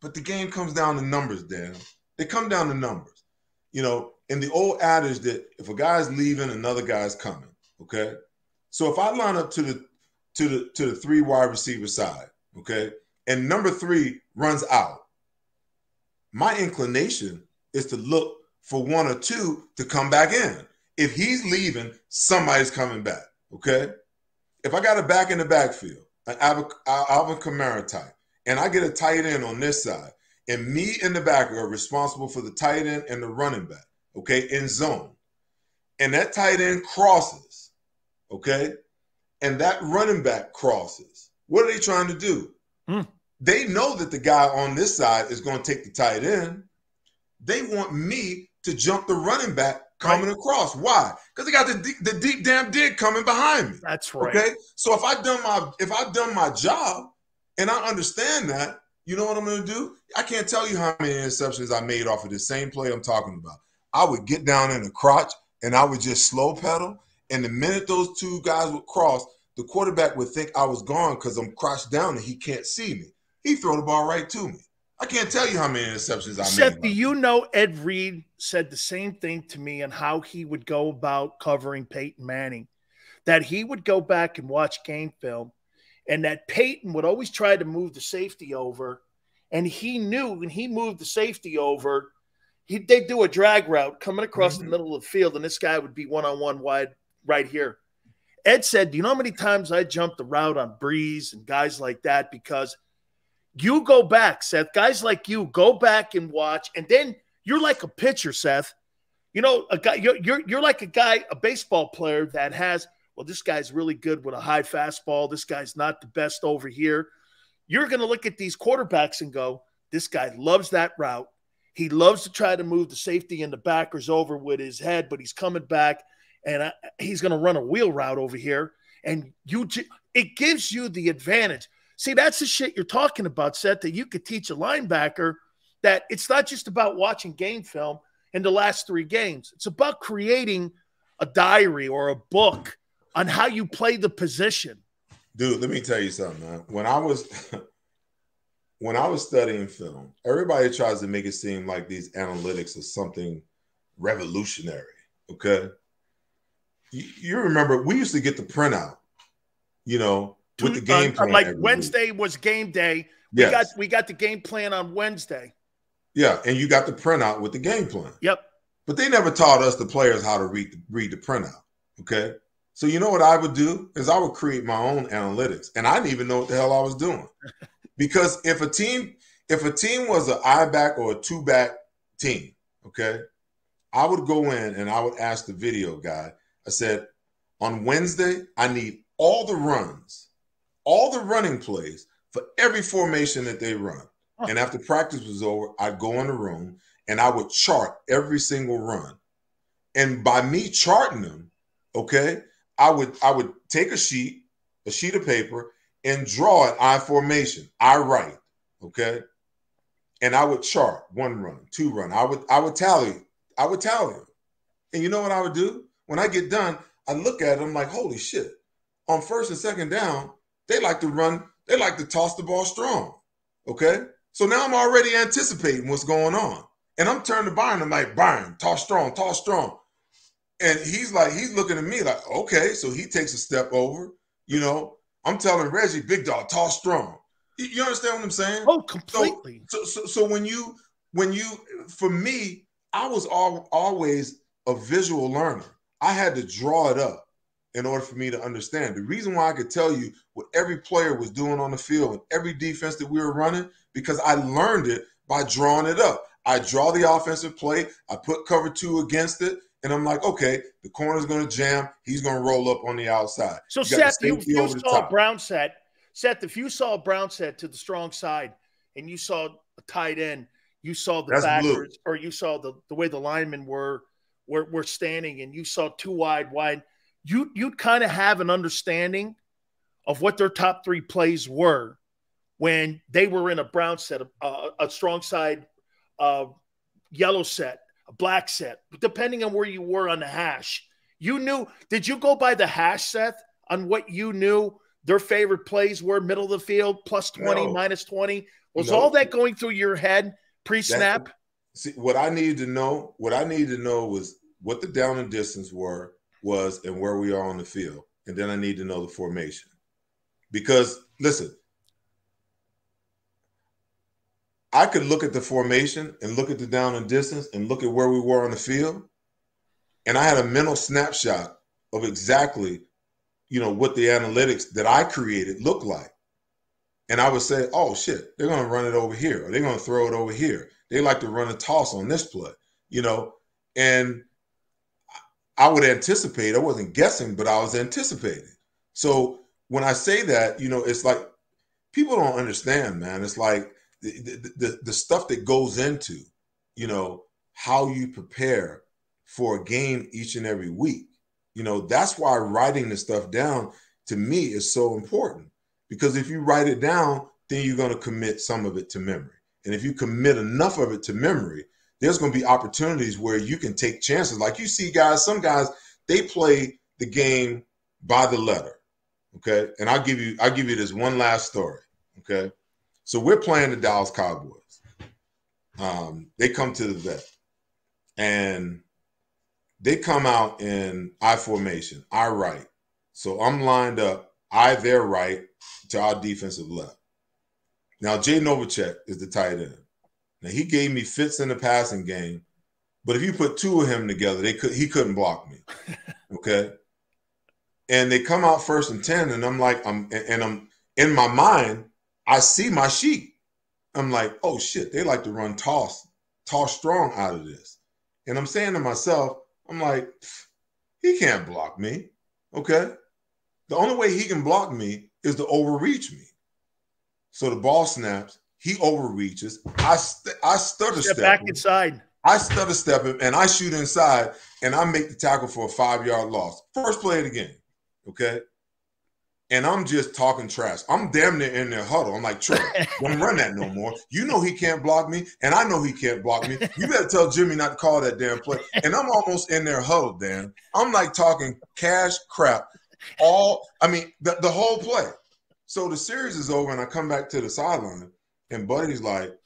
S2: but the game comes down to numbers, Dan. They come down to numbers. You know, in the old adage that if a guy's leaving, another guy's coming. Okay, so if I line up to the 3 wide receiver side, okay, and number 3 runs out, my inclination is to look for 1 or 2 to come back in. If he's leaving, somebody's coming back. Okay, if I got a back in the backfield, an Alvin Kamara type, and I get a tight end on this side, and me and the backer are responsible for the tight end and the running back, okay, in zone. And that tight end crosses, okay, and that running back crosses. What are they trying to do? They know that the guy on this side is going to take the tight end. They want me to jump the running back coming across. Why? Because they got the deep damn dig coming behind me.
S1: That's right.
S2: Okay, so if I've done my job, and I understand that, you know what I'm going to do? I can't tell you how many interceptions I made off of the same play I'm talking about. I would get down in the crotch, and I would just slow pedal, and the minute those 2 guys would cross, the quarterback would think I was gone because I'm crouched down and he can't see me. He'd throw the ball right to me. I can't tell you how many interceptions I made.
S1: Seth, do you know Ed Reed said the same thing to me on how he would go about covering Peyton Manning, that he would go back and watch game film, and that Peyton would always try to move the safety over, and he knew when he moved the safety over, they'd do a drag route coming across the middle of the field, and this guy would be one-on-one wide right here. Ed said, do you know how many times I jumped the route on Breeze and guys like that? Because you go back, Seth, guys like you go back and watch, and then you're like a pitcher, Seth. You know, a guy, you're like a baseball player that has, well, this guy's really good with a high fastball. This guy's not the best over here. You're going to look at these quarterbacks and go, this guy loves that route. He loves to try to move the safety and the backers over with his head, but he's coming back, and he's going to run a wheel route over here. And it gives you the advantage. See, that's the shit you're talking about, Seth, that you could teach a linebacker, that it's not just about watching game film in the last 3 games. It's about creating a diary or a book on how you play the position.
S2: Dude, let me tell you something, man. When I was studying film, everybody tries to make it seem like these analytics are something revolutionary, okay? You remember, we used to get the printout, you know, with the game plan.
S1: Like Wednesday was game day. We got the game plan on Wednesday.
S2: Yeah, and you got the printout with the game plan.
S1: Yep.
S2: But they never taught us, the players, how to read the printout, okay? So you know what I would do is I would create my own analytics, and I didn't even know what the hell I was doing. Because if a team was an I-back or a 2-back team, okay, I would go in and I would ask the video guy, I said, on Wednesday, I need all the runs all the running plays for every formation that they run.
S1: Huh.
S2: And after practice was over, I'd go in the room and I would chart every single run. And by me charting them, okay, I would take a sheet of paper, and draw an I formation. I write, okay, and I would chart 1 run, 2 run. I would tally them. And you know what I would do? When I get done, I look at them like, holy shit. On first and second down, they like to run. They like to toss the ball strong, okay. So now I'm already anticipating what's going on, and I'm turning to Byron. I'm like, Byron, toss strong, toss strong. And he's looking at me like, okay, so he takes a step over. You know, I'm telling Reggie, big dog, toss strong. You understand what I'm saying?
S1: Oh, completely.
S2: So when you, for me, I was always a visual learner. I had to draw it up in order for me to understand. The reason why I could tell you what every player was doing on the field and every defense that we were running, because I learned it by drawing it up. I draw the offensive play. I put cover 2 against it. And I'm like, okay, the corner's going to jam. He's going to roll up on the outside.
S1: So, Seth, if you saw a Brown set, if you saw a Brown set to the strong side and you saw a tight end, you saw the backers, or you saw the way the linemen were standing, and you saw 2 wide, you'd kind of have an understanding of what their top 3 plays were when they were in a Brown set, a strong side yellow set, a black set, depending on where you were on the hash. You knew, did you go by the hash, Seth, on what you knew their favorite plays were, middle of the field, plus 20, minus 20? Was all that going through your head pre-snap?
S2: See, what I needed to know was what the down and distance was and where we are on the field. And then I need to know the formation. Because, listen, I could look at the formation and look at the down and distance and look at where we were on the field, and I had a mental snapshot of exactly, what the analytics that I created looked like. And I would say, oh, shit, they're going to run it over here, or they're going to throw it over here. They like to run a toss on this play, and I would anticipate. I wasn't guessing, but I was anticipating. So when I say that, it's like people don't understand, man. It's like the stuff that goes into, how you prepare for a game each and every week. That's why writing the stuff down to me is so important, because if you write it down, then you're going to commit some of it to memory. And if you commit enough of it to memory, there's going to be opportunities where you can take chances. Like you see some guys, they play the game by the letter. Okay. And I'll give you this one last story. Okay. So we're playing the Dallas Cowboys. They come to the vet, and they come out in I formation, I right. So I'm lined up, I their right to our defensive left. Now, Jay Novacek is the tight end. Now, he gave me fits in the passing game, but if you put 2 of him together, he couldn't block me. Okay. And they come out 1st and 10, and I'm in my mind, I see my sheet. I'm like, oh shit, they like to run toss strong out of this. And I'm saying to myself, I'm like, he can't block me. Okay. The only way he can block me is to overreach me. So the ball snaps, he overreaches. I stutter step
S1: back
S2: him.
S1: Inside.
S2: I stutter step him, and I shoot inside, and I make the tackle for a 5-yard loss. First play of the game. Okay. And I'm just talking trash. I'm damn near in their huddle. I'm like, Trey, don't run that no more. You know he can't block me, and I know he can't block me. You better tell Jimmy not to call that damn play. And I'm almost in their huddle, Dan. I'm like talking cash crap. The whole play. So the series is over, and I come back to the sideline, and Buddy's like,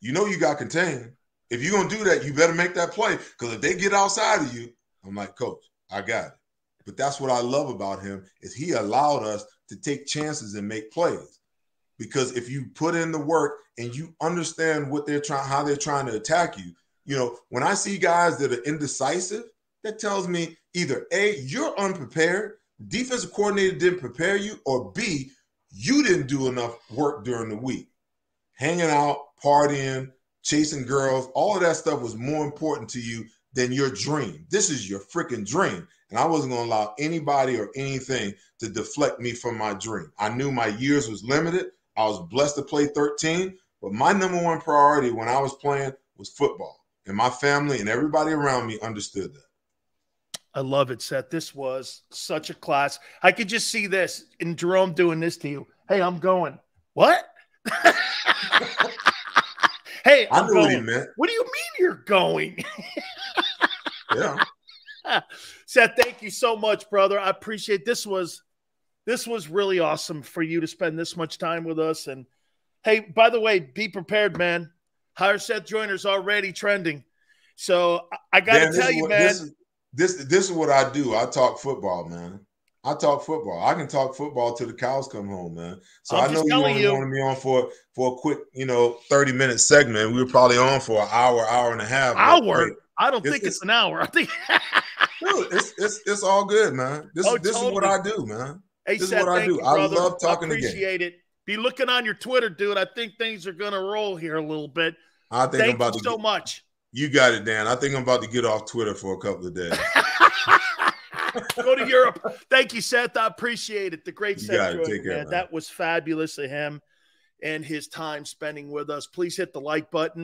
S2: you got contained. If you're going to do that, you better make that play, because if they get outside of you, I'm like, Coach, I got it. But that's what I love about him, is he allowed us to take chances and make plays. Because if you put in the work and you understand how they're trying to attack you, when I see guys that are indecisive, that tells me either A, you're unprepared, defensive coordinator didn't prepare you, or B, you didn't do enough work during the week. Hanging out, partying, chasing girls, all of that stuff was more important to you than your dream. This is your freaking dream. and I wasn't going to allow anybody or anything to deflect me from my dream. I knew my years was limited. I was blessed to play 13, but my number one priority when I was playing was football, and my family and everybody around me understood that.
S1: I love it, Seth. This was such a class. I could just see this in Jerome doing this to you. Hey, I'm going. What? Hey, I'm
S2: knew
S1: going.
S2: What he meant.
S1: What do you mean you're going?
S2: Yeah.
S1: Seth, thank you so much, brother. I appreciate this was really awesome for you to spend this much time with us. And hey, by the way, be prepared, man. Hire Seth Joyner's already trending. So I got to tell you, man.
S2: This is what I do. I talk football, man. I talk football. I can talk football till the cows come home, man. So I know you only wanted me on for a quick, 30-minute segment. We were probably on for an hour and a half.
S1: Hour? Hey, I don't think it's an hour. I think
S2: dude, it's all good, man. This is what I do, man.
S1: Hey,
S2: this
S1: Seth,
S2: is what I do.
S1: You, brother.
S2: I love talking to you.
S1: Appreciate it. Be looking on your Twitter, dude. I think things are gonna roll here a little bit.
S2: Thank
S1: you so much.
S2: You got it, Dan. I think I'm about to get off Twitter for a couple of days.
S1: Go to Europe. Thank you, Seth. I appreciate it. The great Seth Joyner, man. That was fabulous of him and his time spending with us. Please hit the like button.